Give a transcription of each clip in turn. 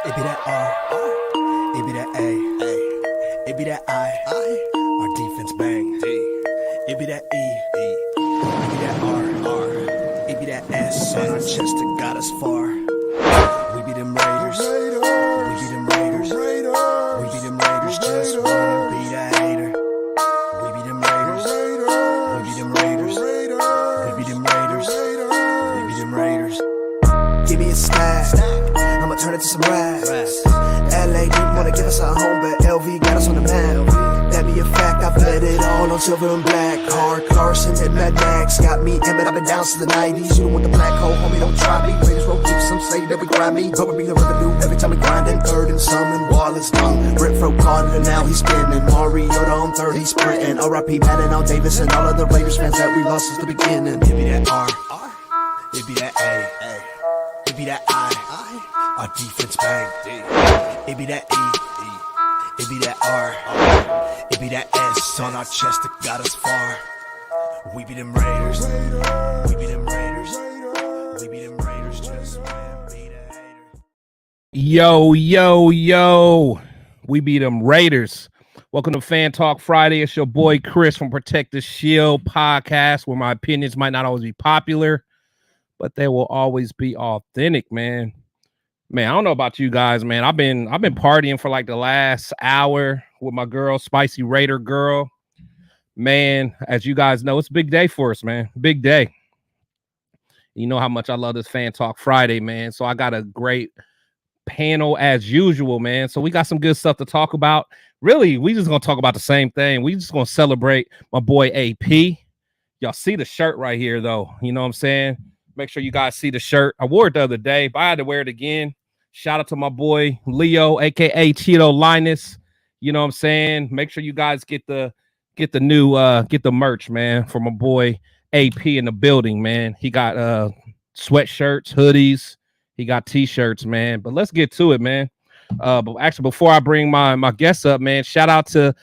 It be that R, it be that A, it be that I. Our defense bang. D. It be that E, it be that R, it be that S. On our chest that got us far. We be them Raiders, we be them Raiders, we be them Raiders. Just wanna be that hater. We be them Raiders, we be them Raiders, we be them Raiders, we be them Raiders. Give me a stack, I'ma turn it to some racks. LA didn't wanna give us a home, but LV got us on the map. That be a fact, I've let it all on silver and black. Hard Carson and Mad Max got me Emmett, I've been down since the 90s. You don't want the black hole, homie, don't try me. Raiders roll deep, some say that we grind me. But we bring the revenue every time we grindin'. Third and summon, Wallace tongue. Brent Fro caught it and now he's spinning. Mariota on third, he's sprinting. R.I.P. Madden, all Davis, and all of the Raiders fans that we lost since the beginning. It be that R, it be that A, it be that I. Our defense bang. It be that E, it be that R, it be that S. On our chest that got us far. We be them Raiders, we be them Raiders, we be them Raiders. Just wanna be the haters. Yo, we be them Raiders. Welcome to Fan Talk Friday. It's your boy Chris from Protect the Shield podcast, where my opinions might not always be popular, but they will always be authentic, man. Man, I don't know about you guys, man. I've been partying for like the last hour with my girl, Spicy Raider girl. Man, as you guys know, it's a big day for us, man. Big day. You know how much I love this Fan Talk Friday, man. So I got a great panel as usual, man. So we got some good stuff to talk about. Really, we just gonna talk about the same thing. We just gonna celebrate my boy AP. Y'all see the shirt right here, though. You know what I'm saying? Make sure you guys see the shirt. I wore it the other day, but I had to wear it again. Shout out to my boy Leo, aka Cheeto Linus. You know what I'm saying? Make sure you guys get the new get the merch, man, for my boy AP in the building, man. He got sweatshirts, hoodies, he got t-shirts, man. But let's get to it, man. But actually, before I bring my guests up, man, shout out to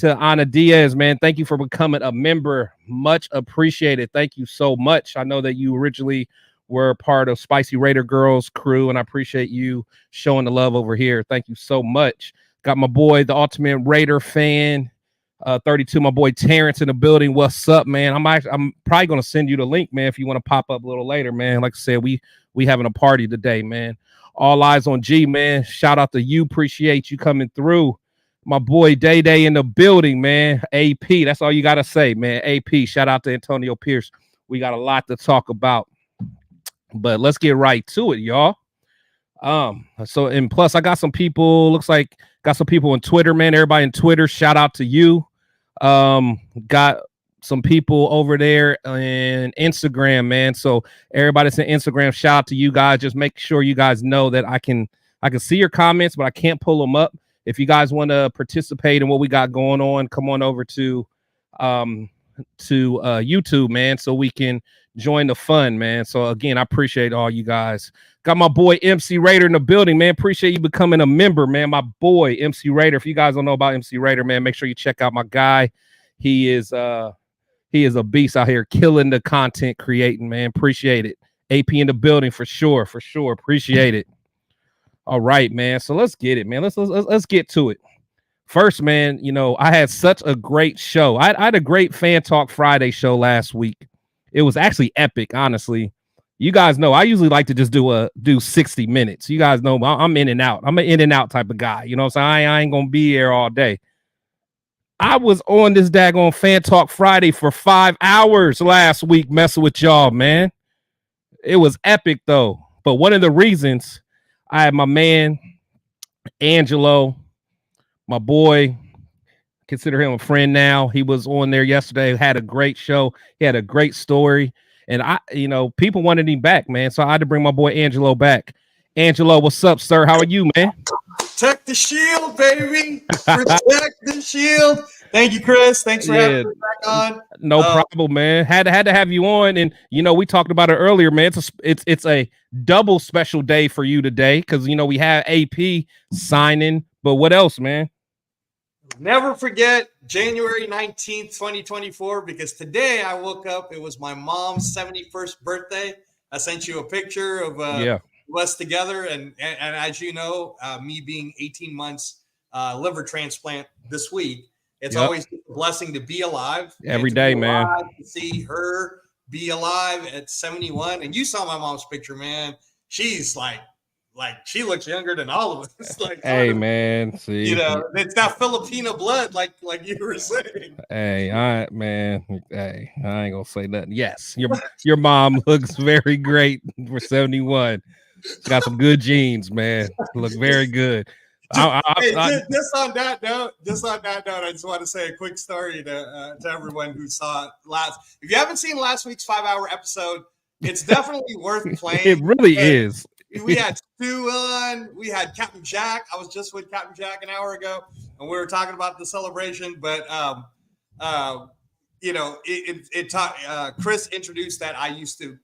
Ana Diaz, man. Thank you for becoming a member. Much appreciated. Thank you so much. I know that you originally were part of Spicy Raider Girls crew, and I appreciate you showing the love over here. Thank you so much. Got my boy, the Ultimate Raider fan, 32, my boy Terrence in the building. What's up, man? I'm probably gonna send you the link, man, if you want to pop up a little later, man. Like I said, we having a party today, man. All eyes on G, man. Shout out to you. Appreciate you coming through. My boy Day in the building, man. AP, that's all you gotta say, man. AP, shout out to Antonio Pierce. We got a lot to talk about, but let's get right to it, y'all. So and plus I got some people, looks like got some people on Twitter, man. Everybody in Twitter, shout out to you. Got some people over there on Instagram, man. So everybody that's on Instagram, shout out to you guys. Just make sure you guys know that I can see your comments, but I can't pull them up. If you guys want to participate in what we got going on, come on over to YouTube, man, so we can join the fun, man. So again, I appreciate all you guys. Got my boy MC Raider in the building, man. Appreciate you becoming a member, man. My boy MC Raider. If you guys don't know about MC Raider, man, make sure you check out my guy. He is a beast out here killing the content creating, man. Appreciate it. AP in the building for sure. Appreciate it. All right, man. So let's get it, man. Let's get to it. First, man, you know, I had such a great show. I had a great Fan Talk Friday show last week. It was actually epic, honestly. You guys know I usually like to just do 60 minutes. You guys know I'm in and out. I'm an in and out type of guy. You know what I'm saying? I ain't gonna be here all day. I was on this daggone Fan Talk Friday for 5 hours last week messing with y'all, man. It was epic, though. But one of the reasons I had my man, Angelo, my boy, consider him a friend now. He was on there yesterday, had a great show. He had a great story. And people wanted him back, man. So I had to bring my boy Angelo back. Angelo, what's up, sir? How are you, man? Protect the shield, baby. Protect the shield. Thank you, Chris. Thanks for having me back on. No problem, man. Had to have you on. And we talked about it earlier, man. It's a double special day for you today because we have AP signing. But what else, man? Never forget January 19th, 2024, because today I woke up. It was my mom's 71st birthday. I sent you a picture of us together. And as you know, me being 18 months liver transplant this week, it's always a blessing to be alive every day, man. To see her be alive at 71. And you saw my mom's picture, man. She's like she looks younger than all of us. Like, hey, man, see, it's that Filipino blood, like you were saying. Hey, I ain't gonna say nothing. Yes, your mom looks very great for 71. She's got some good genes, man. Look very good. Just on that note, I just want to say a quick story to everyone who saw last. If you haven't seen last week's 5-hour episode, it's definitely worth playing. It really is. We had Stu on. We had Captain Jack. I was just with Captain Jack an hour ago, and we were talking about the celebration. But Chris introduced that I used to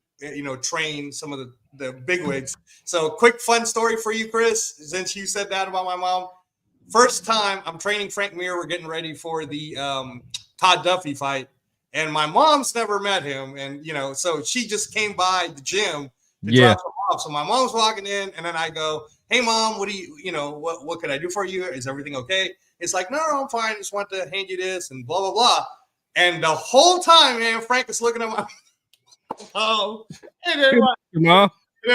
train some of the bigwigs. So quick fun story for you, Chris, since you said that about my mom. First time I'm training Frank Mir. We're getting ready for the Todd Duffy fight, and my mom's never met him, and so she just came by the gym to drop him off. So my mom's walking in, and then I go, "Hey, Mom, what do what could I do for you? Is everything okay?" It's like, "No, I'm fine. I just want to hand you this," and blah blah blah. And the whole time, man, Frank is looking at my and then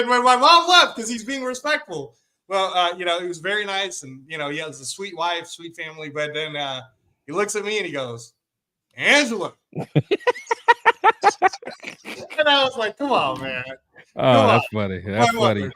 when my mom left, because he's being respectful. Well, he was very nice, and he has a sweet wife, sweet family. But then he looks at me and he goes, "Angela," and I was like, "Come on, man." Oh, that's funny. That's funny.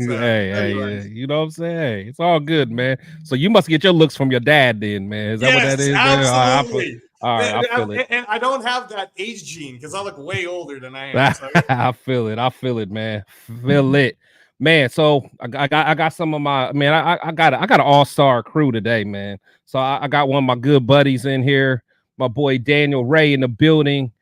So, hey, you know what I'm saying? Hey, it's all good, man. So you must get your looks from your dad then, man. Is that what that is? Absolutely. All right, I feel it. And I don't have that age gene because I look way older than I am. So. I feel it, man. Feel it. Man, so I got some of my I got an all-star crew today, man. So I got one of my good buddies in here, my boy Daniel Ray in the building.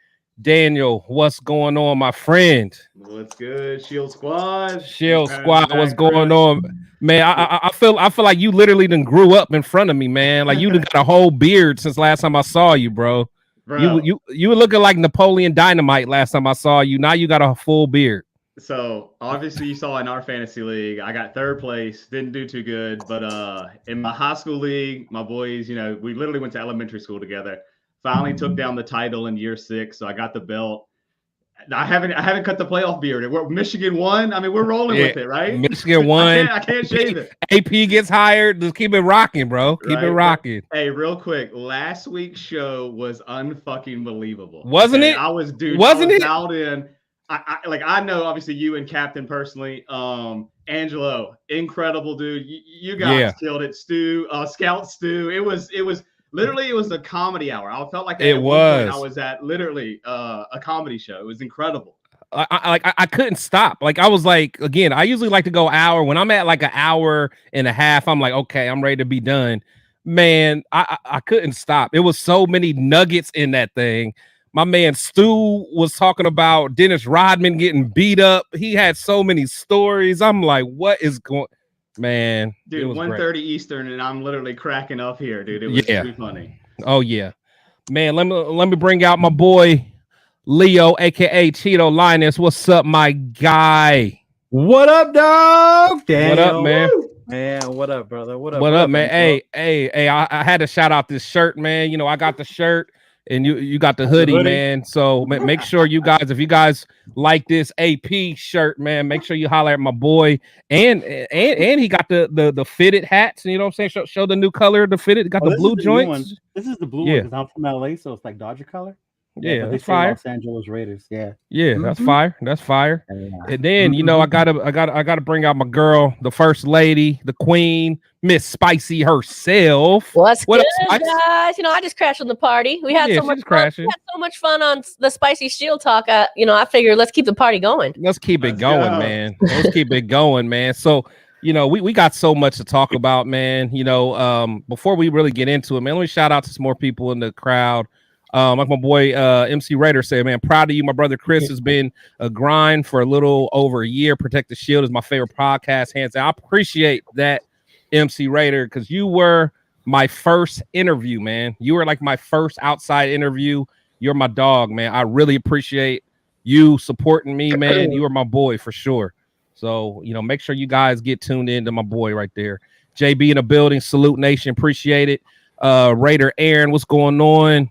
Daniel, what's going on, my friend? What's good, Shield Squad? What's going on, man? I feel like you literally done grew up in front of me, man. Like you done got a whole beard since last time I saw you, bro. You were looking like Napoleon Dynamite last time I saw you. Now you got a full beard. So obviously you saw in our fantasy league, I got third place, didn't do too good, but in my high school league, my boys, we literally went to elementary school together. Finally took down the title in year 6, so I got the belt. I haven't cut the playoff beard. Michigan won. I mean, we're rolling with it, right? Michigan won. I can't shave it. AP gets hired. Just keep it rocking, bro. Keep it rocking. Hey, real quick. Last week's show was unfucking believable. Wasn't it? I was dialed in. I know obviously you and Captain personally. Angelo, incredible dude. You guys killed it. Scout Stu. It was literally, it was a comedy hour. I felt like I was at literally a comedy show. It was incredible. I couldn't stop. Like I was like, again, I usually like to go hour. When I'm at like an hour and a half, I'm like, okay, I'm ready to be done. Man, I couldn't stop. It was so many nuggets in that thing. My man Stu was talking about Dennis Rodman getting beat up. He had so many stories. I'm like, what is going? Man, dude, 1:30 Eastern, and I'm literally cracking up here, dude. It was too funny. Oh yeah, man. Let me bring out my boy Leo, aka Cheeto Linus. What's up, my guy? What up, dog? Daniel. What up, man? Man, what up, brother? What up, man? Hey, I had to shout out this shirt, man. I got the shirt. And you got the hoodie, man. So make sure you guys, if you guys like this AP shirt, man, make sure you holler at my boy. And he got the fitted hats. You know what I'm saying? Show the new color of the fitted. Got the blue joints. This is the blue one because I'm from LA, so it's like Dodger color. Yeah, that's fire. Los Angeles Raiders. Yeah, that's fire. That's fire. And then I gotta bring out my girl, the first lady, the queen, Miss Spicy herself. What's good, guys? I just crashed on the party. We had so much fun. We had so much fun on the Spicy Shield talk. I figured let's keep the party going. Let's keep it going, man. Let's keep it going, man. So. We got so much to talk about, man. Before we really get into it, man, let me shout out to some more people in the crowd. Like my boy MC Raider said, man, proud of you. My brother Chris has been a grind for a little over a year. Protect the Shield is my favorite podcast, hands down. I appreciate that, MC Raider, because you were my first interview, man. You were like my first outside interview. You're my dog, man. I really appreciate you supporting me, man. You are my boy for sure. So, make sure you guys get tuned in to my boy right there. JB in the building. Salute Nation. Appreciate it. Raider Aaron, what's going on?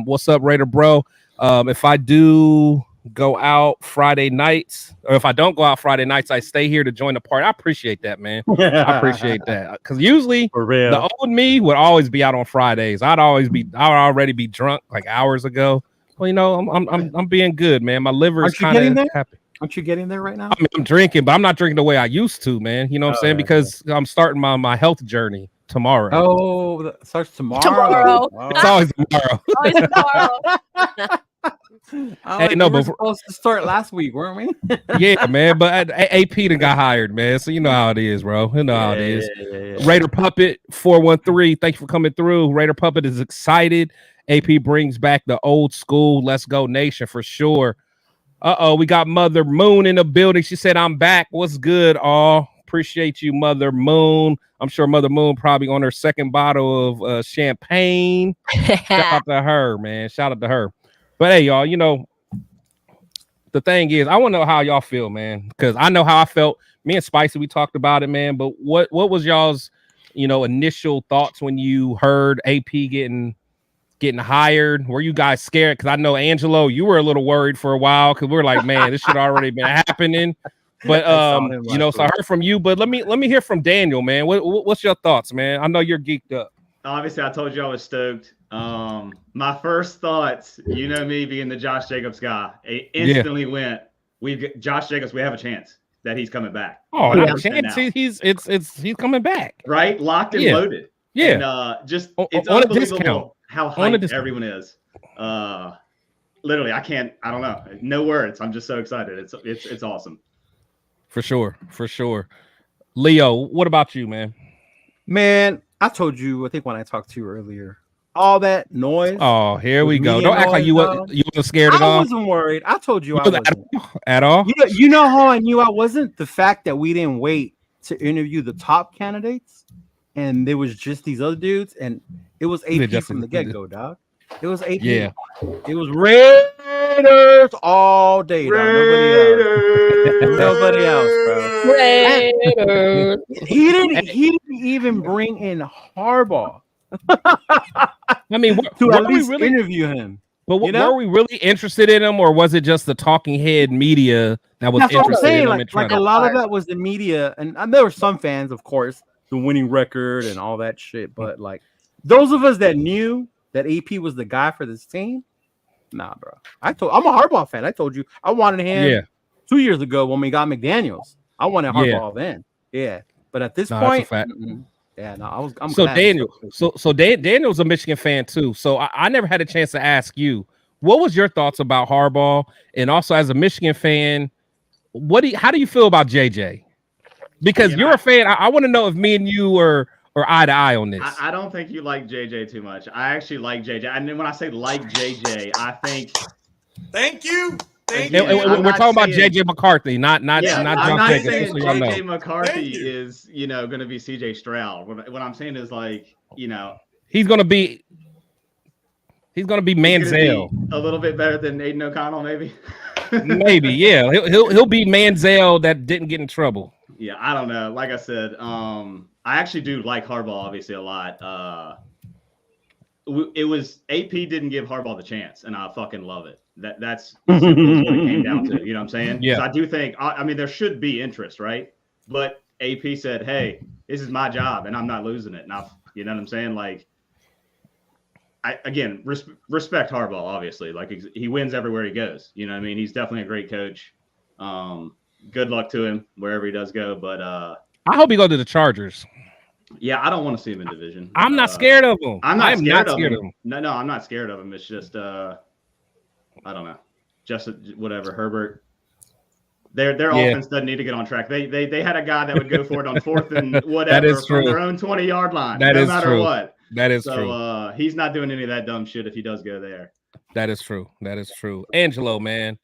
What's up, Raider bro? If I do go out Friday nights, or if I don't go out Friday nights, I stay here to join the party. I appreciate that, man. I appreciate that. Because usually the old me would always be out on Fridays. I'd already be drunk like hours ago. Well, I'm being good, man. My liver is kind of happy. Aren't you getting there right now? I mean, I'm drinking, but I'm not drinking the way I used to, man. You know what I'm saying? Because I'm starting my health journey tomorrow. Oh, that starts tomorrow. Tomorrow. It's always tomorrow. Always tomorrow. Hey, no, but we're supposed to start last week, weren't we? Yeah, man. But AP done got hired, man. So you know how it is, bro. You know how it is. Yeah. Raider Puppet 413. Thank you for coming through. Raider Puppet is excited. AP brings back the old school. Let's go, Nation, for sure. We got Mother Moon in the building. She said, I'm back. What's good, all? Appreciate you, Mother Moon. I'm sure Mother Moon probably on her second bottle of champagne. Shout out to her, man. Shout out to her. But hey, y'all, the thing is, I want to know how y'all feel, man, because I know how I felt. Me and Spicy, we talked about it, man. But what was y'all's, initial thoughts when you heard AP getting hired? Were you guys scared? Because I know, Angelo, you were a little worried for a while because we were like, man, this should already been happening. But so I heard from you. But let me hear from Daniel, man. What's your thoughts, man? I know you're geeked up. Obviously, I told you I was stoked. My first thoughts, me being the Josh Jacobs guy, instantly went, Josh Jacobs, we have a chance that he's coming back. Oh, not a chance. He's coming back. Right? Locked and loaded. Yeah. And it's unbelievable how hyped everyone is. Literally, I don't know. No words. I'm just so excited. It's awesome. For sure. Leo, what about you, man? Man, I told you, I think when I talked to you earlier, all that noise. Oh, here we go. Don't act like you wasn't scared at all. I wasn't worried. I told you I wasn't. At all? You know how I knew I wasn't? The fact that we didn't wait to interview the top candidates, and there was just these other dudes, and it was AP from the get-go, dog. It was AP. Yeah. It was Raiders all day, dog. Nobody else, bro. Raiders. He didn't even bring in Harbaugh. I mean, to at least really interview him. But were we really interested in him, or was it just the talking head media that was interested in him? Like a lot of that was the media, and there were some fans, of course, the winning record and all that shit. But like those of us that knew that AP was the guy for this team, nah, bro. I'm a Harbaugh fan. I told you I wanted him 2 years ago when we got McDaniels. I wanted Harbaugh then. Yeah, but at this point, yeah, no, I'm so glad. Daniel. So Daniel's a Michigan fan too. So I never had a chance to ask you, what was your thoughts about Harbaugh, and also as a Michigan fan, how do you feel about JJ? Because you're a fan. I want to know if me and you are eye to eye on this. I don't think you like JJ too much. I actually like JJ. And then when I say like JJ, I think. Thank you. We're talking about JJ McCarthy, not John Jacobs. Saying JJ McCarthy is going to be CJ Stroud. What I'm saying is he's going to be Manziel. A little bit better than Aiden O'Connell, maybe. Maybe, yeah. He'll be Manziel that didn't get in trouble. Yeah, I don't know. Like I said, I actually do like Harbaugh obviously a lot. It was AP didn't give Harbaugh the chance, and I fucking love it. That's what it came down to. You know what I'm saying? Yeah. So I do think, I mean, there should be interest, right? But AP said, hey, this is my job, and I'm not losing it. Now, you know what I'm saying? Like, respect Harbaugh, obviously. Like, he wins everywhere he goes. You know what I mean? He's definitely a great coach. Good luck to him wherever he does go. But I hope he goes to the Chargers. Yeah, I don't want to see him in division. I'm not scared of him. I'm not scared of him. No, I'm not scared of him. It's just I don't know. Just whatever. Herbert. Their offense doesn't need to get on track. They had a guy that would go for it on fourth and whatever from their own 20-yard line. No matter what. That is true. So he's not doing any of that dumb shit if he does go there. That is true. Angelo, man.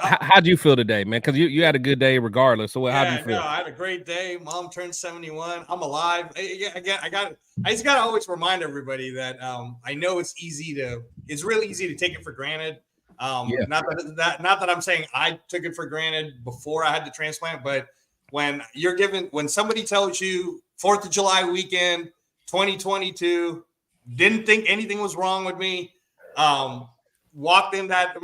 How'd you feel today, man? Because you had a good day regardless. So how'd you feel? I had a great day. Mom turned 71. I'm alive. I just gotta always remind everybody that I know it's really easy to take it for granted. Not that I'm saying I took it for granted before I had the transplant, but when somebody tells you 4th of July weekend, 2022, didn't think anything was wrong with me, walked in that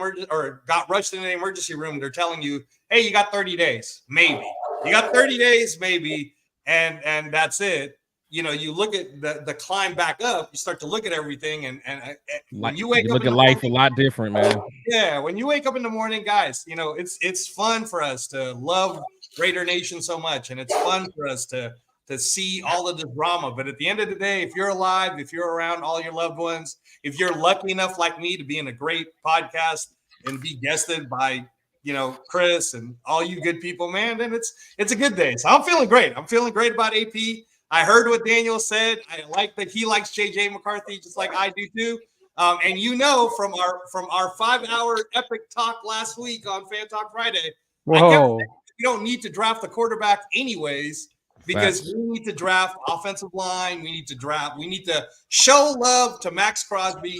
got rushed into the emergency room. They're telling you, hey, you got 30 days, maybe. You got 30 days, maybe, and that's it. You know, you look at the climb back up, you start to look at everything, and when you wake up, look at life a lot different, man. Yeah, when you wake up in the morning, guys, you know, it's fun for us to love Raider Nation so much, and it's fun for us to see all of the drama. But at the end of the day, if you're alive, if you're around all your loved ones, if you're lucky enough like me to be in a great podcast and be guested by, you know, Chris and all you good people, man, then it's a good day. So I'm feeling great. I'm feeling great about AP. I heard what Daniel said. I like that he likes JJ McCarthy just like I do too. And you know, from our 5-hour epic talk last week on Fan Talk Friday, you don't need to draft the quarterback anyways, because we need to draft offensive line. We need to show love to Max Crosby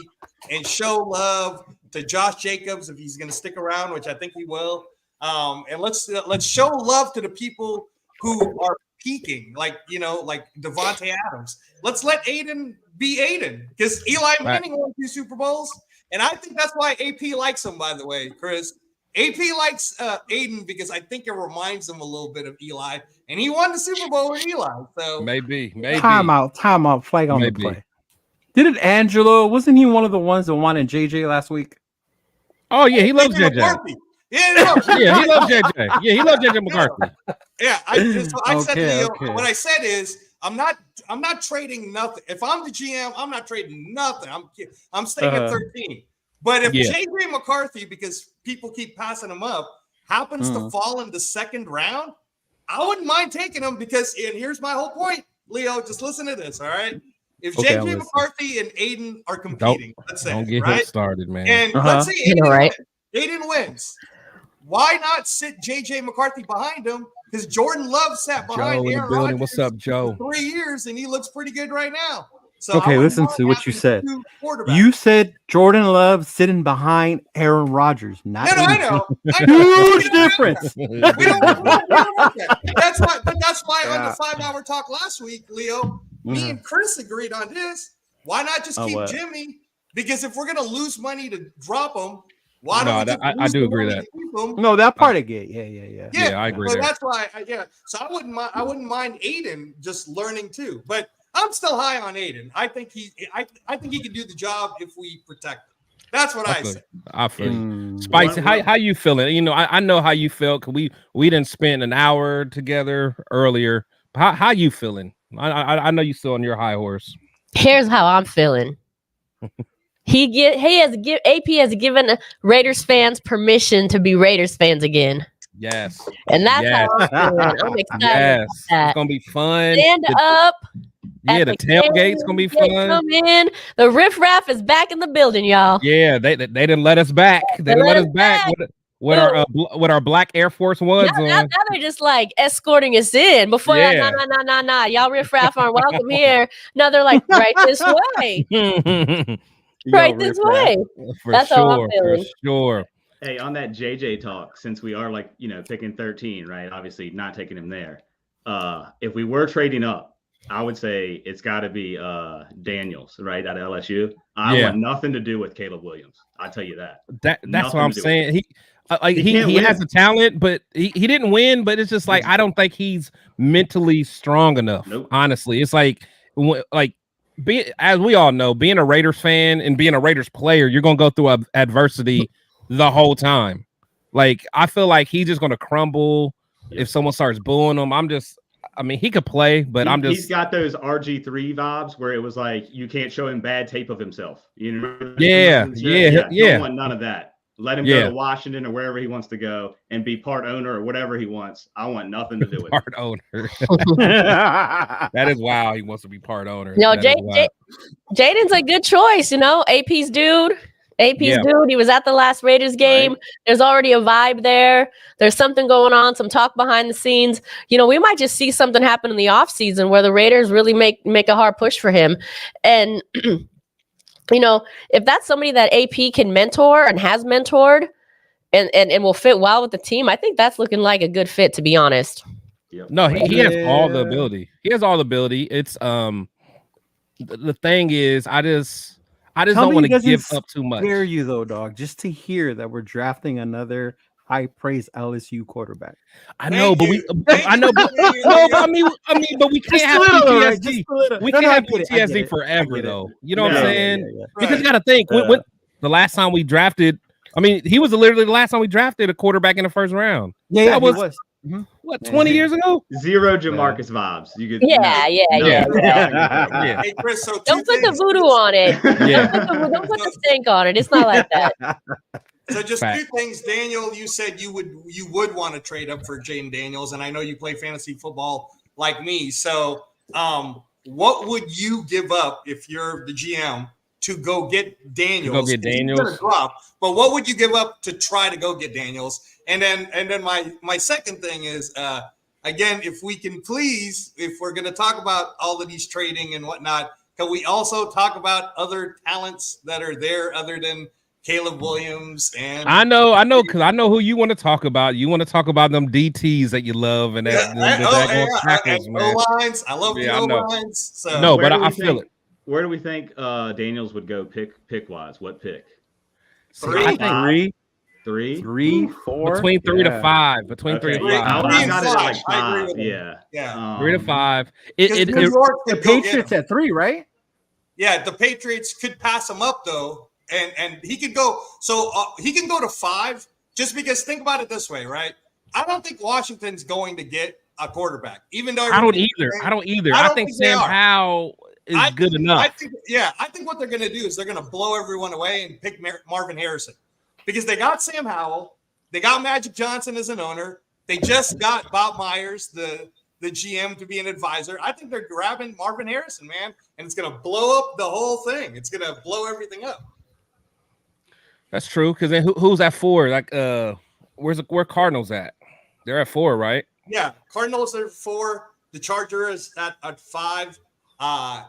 and show love to Josh Jacobs if he's going to stick around, which I think he will. And let's show love to the people who are peaking, like Devontae Adams. Let's let Aiden be Aiden, because Eli Manning won 2 Super Bowls, and I think that's why AP likes him. By the way, Chris, AP likes Aiden because I think it reminds him a little bit of Eli, and he won the Super Bowl with Eli. So maybe. Time out. Flag on the play. Didn't Angelo? Wasn't he one of the ones that wanted JJ last week? Oh yeah, he loves JJ. Yeah, he loves JJ. Yeah, he loves JJ McCarthy. Yeah, I said to you, what I said is I'm not trading nothing. If I'm the GM, I'm not trading nothing. I'm staying at 13. But if JJ McCarthy, because people keep passing him up, happens to fall in the 2nd round, I wouldn't mind taking him, because, and here's my whole point, Leo, just listen to this, all right? If JJ McCarthy and Aiden are competing, let's say, don't get him started, man. And let's say Aiden wins. Why not sit JJ McCarthy behind him? Because Jordan Love sat behind Aaron Rodgers. What's up, Joe? For 3 years, and he looks pretty good right now. So okay, listen to what you said. You said Jordan Love sitting behind Aaron Rodgers. I know. Huge difference. We don't want that. That's why on the 5-hour talk last week, Leo, me and Chris agreed on this. Why not just keep Jimmy? Because if we're gonna lose money to drop him, why don't we I do agree that. No, that part I get. Yeah, I agree. So that's why. So I wouldn't mind Aiden just learning too, but I'm still high on Aiden. I think he can do the job if we protect him. That's what I say. I feel Spicy. How you feeling? You know, I know how you felt, because we didn't spend an hour together earlier. How you feeling? I know you still on your high horse. Here's how I'm feeling. AP has given Raiders fans permission to be Raiders fans again. Yes. And that's how I'm feeling. I'm excited about that. It's gonna be fun. Stand up. Yeah, the tailgate's gonna be fun. Come in. The riffraff is back in the building, y'all. Yeah, they didn't let us back. They didn't let us back with our black Air Force Ones on. Now they're just like escorting us in. Before nah. Y'all riffraff aren't welcome here. Now they're like, right this way. Right this way. That's how I'm feeling. For sure. Hey, on that JJ talk, since we are picking 13, right? Obviously not taking him there. If we were trading up, I would say it's got to be Daniels, right, out of LSU. I want nothing to do with Caleb Williams. I'll tell you that. That's what I'm saying. He has the talent, but he didn't win. But it's just like, I don't think he's mentally strong enough. Nope. Honestly, it's as we all know, being a Raiders fan and being a Raiders player, you're gonna go through adversity the whole time. Like, I feel like he's just gonna crumble if someone starts booing him. He could play, but he's got those RG3 vibes where it was like, you can't show him bad tape of himself. You know? Yeah. Don't want none of that. Let him go to Washington or wherever he wants to go and be part owner or whatever he wants. I want nothing to do with part owner. That is wow. He wants to be part owner. No, Jaden's a good choice. You know, AP's dude. He was at the last Raiders game. Right. There's already a vibe there. There's something going on, some talk behind the scenes. You know, we might just see something happen in the offseason where the Raiders really make a hard push for him. And you know, if that's somebody that AP can mentor and has mentored and will fit well with the team, I think that's looking like a good fit, to be honest. Yep. No, he has all the ability. He has all the ability. It's the thing is, I just don't want to give up too much. Scare you though, dog, just to hear that we're drafting another high-praised LSU quarterback. I know, but I mean, but we can't have PTSD. We can't have PTSD forever, though. You know what I'm saying? Yeah. Because you got to think, when the last time we drafted, I mean, he was literally the last time we drafted a quarterback in the first round. Yeah, that was. Mm-hmm. What, 20 years ago? Zero Jamarcus vibes. You could, Yeah. Hey, Chris, so Don't put the voodoo on it. Don't put the stink on it. It's not like that. So just two things, Daniel. You said you would want to trade up for Jaden Daniels, and I know you play fantasy football like me. So, what would you give up if you're the GM to go get Daniels? Go get Daniels. But what would you give up to try to go get Daniels? And then my second thing is, again, if we can please, if we're going to talk about all of these trading and whatnot, can we also talk about other talents that are there other than Caleb Williams? And I know, because I know who you want to talk about. You want to talk about them DTs that you love and that O-lines. I love the O-lines. So no, but I feel it. Where do we think Daniels would go pick wise? What pick? Three, 4. Between 3 to 5. Between 3 to 5. I got it at like 5. Yeah. 3 to 5. The Patriots at 3, right? Yeah, the Patriots could pass him up though, and he could go. So he can go to 5. Just because, think about it this way, right? I don't think Washington's going to get a quarterback, even though I don't either. I think Sam Howell is good enough. I think what they're going to do is they're going to blow everyone away and pick Marvin Harrison. Because they got Sam Howell, they got Magic Johnson as an owner, they just got Bob Myers, the GM, to be an advisor. I think they're grabbing Marvin Harrison, man, and it's going to blow up the whole thing. It's going to blow everything up. That's true. Because then who's at 4? Like, where Cardinals at? They're at 4, right? Yeah, Cardinals are 4. The Chargers at 5. I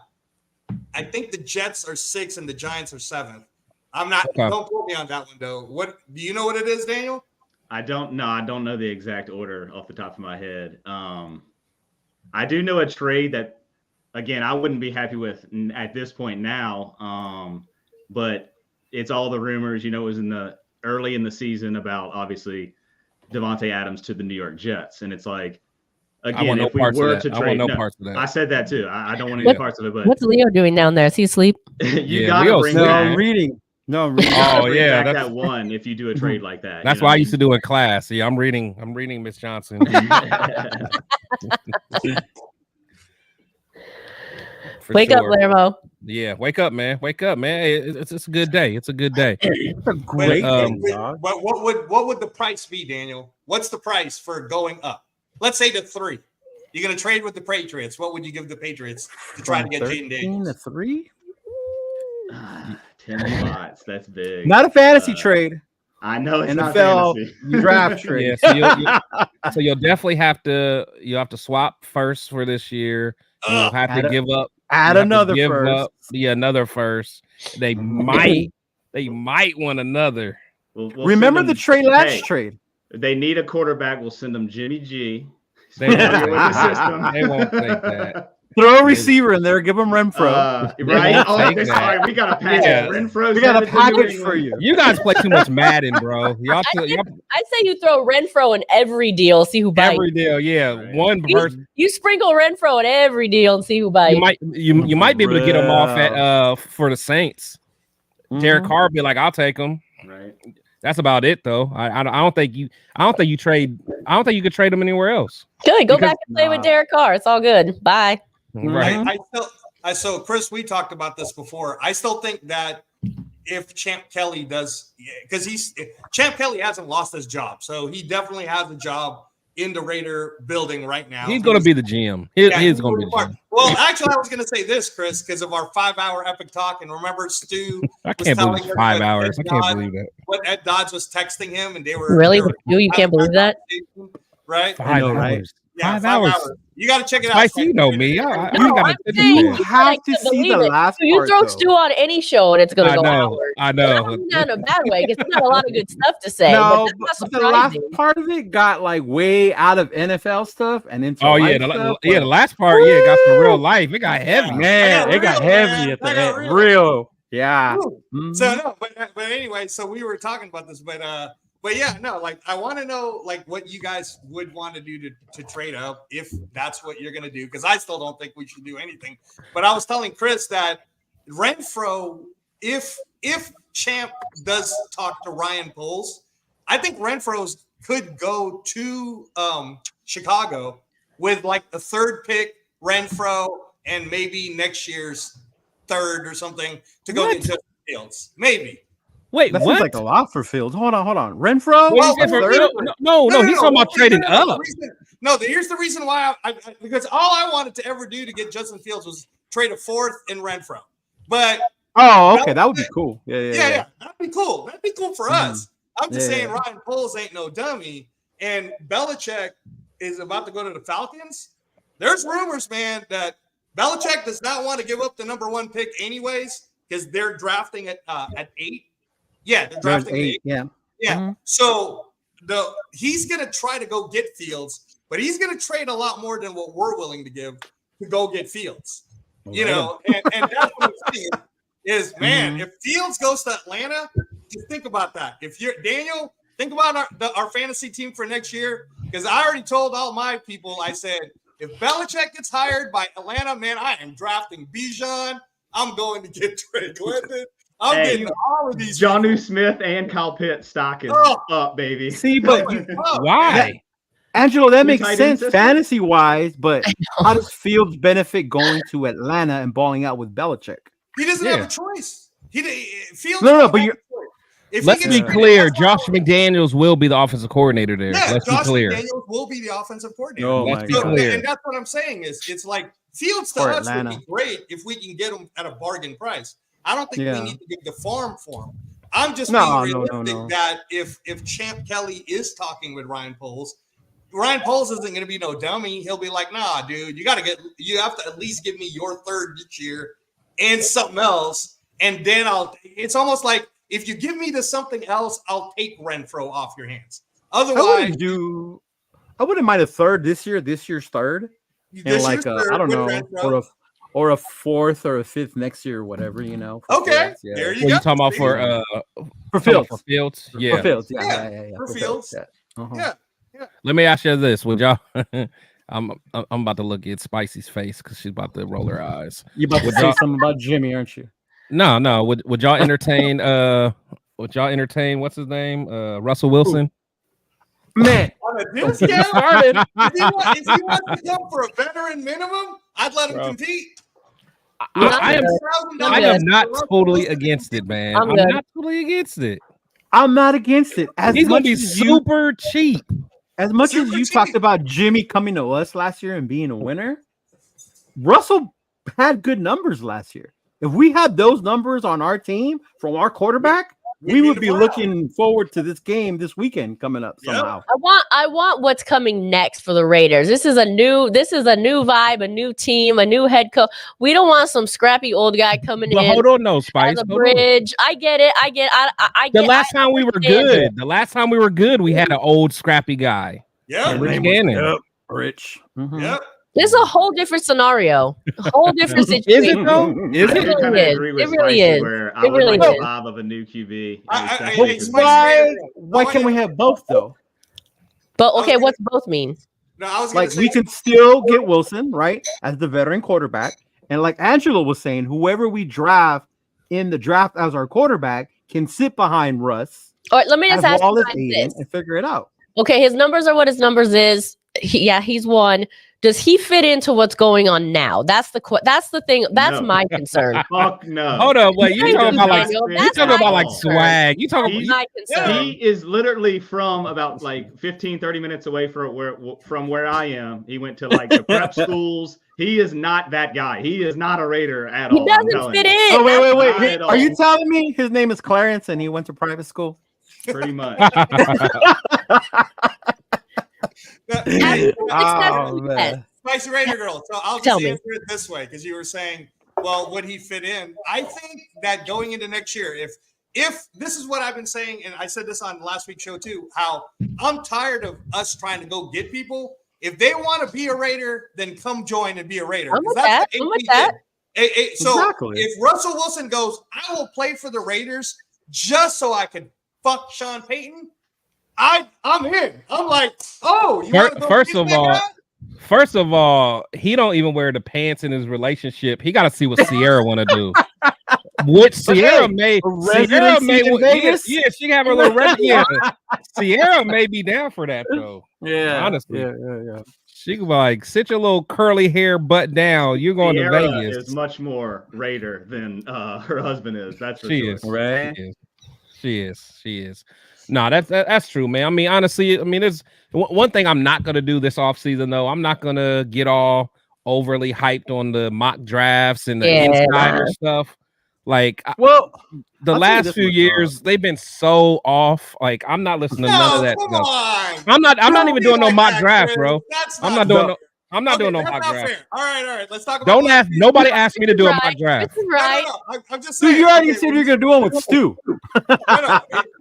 think the Jets are 6 and the Giants are 7. I'm not. Okay. Don't quote me on that one though. What do you know? What it is, Daniel? I don't know. I don't know the exact order off the top of my head. I do know a trade that, again, I wouldn't be happy with at this point now. But it's all the rumors. You know, it was early in the season about obviously Devontae Adams to the New York Jets, and it's like, again, if we were to trade, I said that too. I don't want any parts of it. But what's Leo doing down there? Is he asleep? You got to bring back. I'm reading. No, I'm reading. That's that one. If you do a trade like that, that's what I used to do in class. See, I'm reading Miss Johnson. Wake up, Lermo. Yeah, wake up, man. Wake up, man. It's a good day. It's a good day. It's a great day, dog. But what would the price be, Daniel? What's the price for going up? Let's say to 3. You're going to trade with the Patriots. What would you give the Patriots to try to get Jaden Daniels? 3? 10 spots. That's big. Not a fantasy trade. I know it's NFL not draft trade. Yeah, so you'll definitely have to swap first for this year. You'll have to give up. Add another first. Another first. They might want another. We'll remember the Trey Lance trade. If they need a quarterback, we'll send them Jimmy G. They won't take that. Throw a receiver in there. Give them Renfro. Right? Sorry, we got a package. Yeah. Renfro. We got a package for you. You guys play too much Madden, bro. I say you throw Renfro in every deal. See who bites. Every deal, yeah. Right. One person. You sprinkle Renfro in every deal and see who bites. You might be able to get him off at for the Saints. Derek Carr be like, I'll take him. Right. That's about it, though. I don't think you could trade him anywhere else. Good. Go back and play with Derek Carr. It's all good. Bye. Right. So Chris, we talked about this before. I still think that if Champ Kelly does, because Champ Kelly hasn't lost his job, so he definitely has a job in the Raider building right now. He's going to be the GM. He's going to be the GM. Well, actually, I was going to say this, Chris, because of our 5-hour epic talk. And remember, Stu I can't believe it's 5 hours. I can't believe that. What Ed Dodge was texting him, and they were really. You can't believe that, right? 5 hours. Yeah, 5 hours. You got to check it out. Spicy, you know me. I ain't got I'm to saying You have to see believe the it. last So you part, throw though. stew on any show and it's gonna I go know. hours. I And know. I mean that in a bad way because it's not a lot of good stuff to say. No, but that's but not the last surprising. part of it got like way out of NFL stuff and into Oh yeah, life stuff, the but- last part, yeah, got some real life. It got heavy. Man, I it got got real, heavy man. at the I got end. real. Real. Yeah. Ooh. Mhm. So no, but anyway, so we were talking about this, but yeah, no, like I want to know like what you guys would want to do to trade up if that's what you're gonna do, because I still don't think we should do anything. But I was telling Chris that Renfro, if Champ does talk to Ryan Poles, I think Renfro's could go to Chicago with like the third pick, Renfro, and maybe next year's third or something to go What? get Justin Fields. Maybe. Wait, That what? seems like a lot for Fields. Hold on. Renfro? Wait, a third? no, he's talking about trading up. Here's the reason why because all I wanted to ever do to get Justin Fields was trade a fourth in Renfro. But Oh, okay. That would be cool. Yeah. that'd be cool. That'd be cool for us. I'm just saying Ryan Poles ain't no dummy, and Belichick is about to go to the Falcons. There's rumors, man, that Belichick does not want to give up the number 1 pick anyways because they're drafting at 8. Yeah, they're drafting at 8. Yeah. Yeah. Mhm. So he's gonna try to go get Fields, but he's gonna trade a lot more than what we're willing to give to go get Fields. You know, and that's what I'm saying is, man, if Fields goes to Atlanta, just think about that. If you're Daniel, think about our fantasy team for next year, because I already told all my people, I said, if Belichick gets hired by Atlanta, man, I am drafting Bijan. I'm going to get Trey Glendon. I'm getting all of these. Jonnu Smith and Kyle Pitts stock is up, baby. See, but Why? Angelo, that makes tight end sense system? fantasy-wise, but how does Fields benefit going to Atlanta and balling out with Belichick? He doesn't have a choice. Fields. No, but you're. Let's be clear. Josh McDaniels will be the offensive coordinator there. Yeah, Let's Josh be clear. McDaniels will be the offensive coordinator. Oh, Let's my be God. clear. And that's what I'm saying is it's like Fields to For us Atlanta. would be great if we can get him at a bargain price. I don't think Yeah. we need to give the farm for him. I'm just No, being no, realistic no. that if Champ Kelly is talking with Ryan Poles isn't going to be no dummy. He'll be like, nah, dude, you have to at least give me your third this year and something else. And then it's almost like if you give me something else, I'll take Renfro off your hands. Otherwise, I wouldn't mind a third this year's third. And like I don't know, or a fourth or a fifth next year or whatever, you know. Okay, Fields, yeah. there you What go. you talking about For Fields. For Fields? Yeah. For Fields, yeah. For For Fields. yeah. Uh-huh. Yeah. Let me ask you this: would y'all? I'm about to look at Spicy's face because she's about to roll her eyes. You about to Would say y'all- something about Jimmy, aren't you? No. Would y'all entertain? Would y'all entertain? What's his name? Russell Wilson. Man, On a discount, started. if he wants to go for a veteran minimum, I'd let him Bro. compete. I am not totally against it, man. I'm I'm good. not totally against it. I'm not against it. He's gonna be super cheap. As much as Super you cheap. talked about Jimmy coming to us last year and being a winner, Russell had good numbers last year. If we had those numbers on our team from our quarterback, we would be looking forward to this game this weekend coming up Yep. somehow. I want what's coming next for the Raiders. This is a new vibe, a new team, a new head coach. We don't want some scrappy old guy coming But in hold on, no, Spice. as a Hold on. bridge. I get it. I get. The last time we were understand good, we had an old scrappy guy. Yeah. Rich Gannon. Yep, Rich. Mhm. Yep. This is a whole different scenario, a whole different Is situation. it though? Is It it? really kinda is. agree with It really Spicy is. where I It would really like is. the vibe of a new QB. I- But Spicy- why can't we have both though? But okay, what's both mean? No, I was gonna Like say, we can still get Wilson, right, as the veteran quarterback. And like Angelo was saying, whoever we draft in the draft as our quarterback can sit behind Russ All right, let me just as ask well you as guys Aiden this. and figure it out. Okay, his numbers are what his numbers is. He's one. Does he fit into what's going on now? That's the thing. That's No. my concern. Fuck no. Hold up, wait. You Thank talking you, about like Daniel. you That's talking about my like concern. swag? You talking? That's about my concern. He is literally from about like 15-30 minutes away from where I am. He went to like the prep schools. He is not that guy. He is not a Raider at He all. I'm doesn't telling fit you. in. Oh, wait. Not at Are you all. telling me his name is Clarence and he went to private school? Pretty much. Hey, Oh, man. Spicy Raider girl. So I'll Tell just me. answer it this way because you were saying, well, would he fit in? I think that going into next year, if this is what I've been saying, and I said this on last week's show too, how I'm tired of us trying to go get people. If they want to be a Raider, then come join and be a Raider. I'm with 'Cause that's that. what I'm with AP that. did. So Exactly. if Russell Wilson goes, I will play for the Raiders just so I can fuck Sean Payton. I'm in. I'm like, oh, you wanna go First get of that all, guy? First of all, he don't even wear the pants in his relationship. He got to see what Sierra want to do. Which Sierra may, residency in Vegas? yeah, she can have a little yeah. Sierra may be down for that though. Yeah, honestly, yeah. she could be like, sit your little curly hair butt down. You're going Sierra to Vegas. is much more Raider than her husband is. That's for She sure. is Right? She is. No, that's true, man. I mean, honestly, there's one thing I'm not gonna do this offseason though. I'm not gonna get all overly hyped on the mock drafts and the insider stuff. Like, Well, the I'll tell you last this few much, years, they've been so off. Like, I'm not listening to none of that. Come stuff. on. I'm not Don't even be doing no like mock that, draft, Chris. bro. That's I'm not not doing fair. I'm not doing no that's mock not draft. fair. All right. Let's talk about Don't ask. Nobody asked me to do a mock Right. draft. This is right. No. I'm just saying. dude, you already okay, said you're gonna do one with Stu.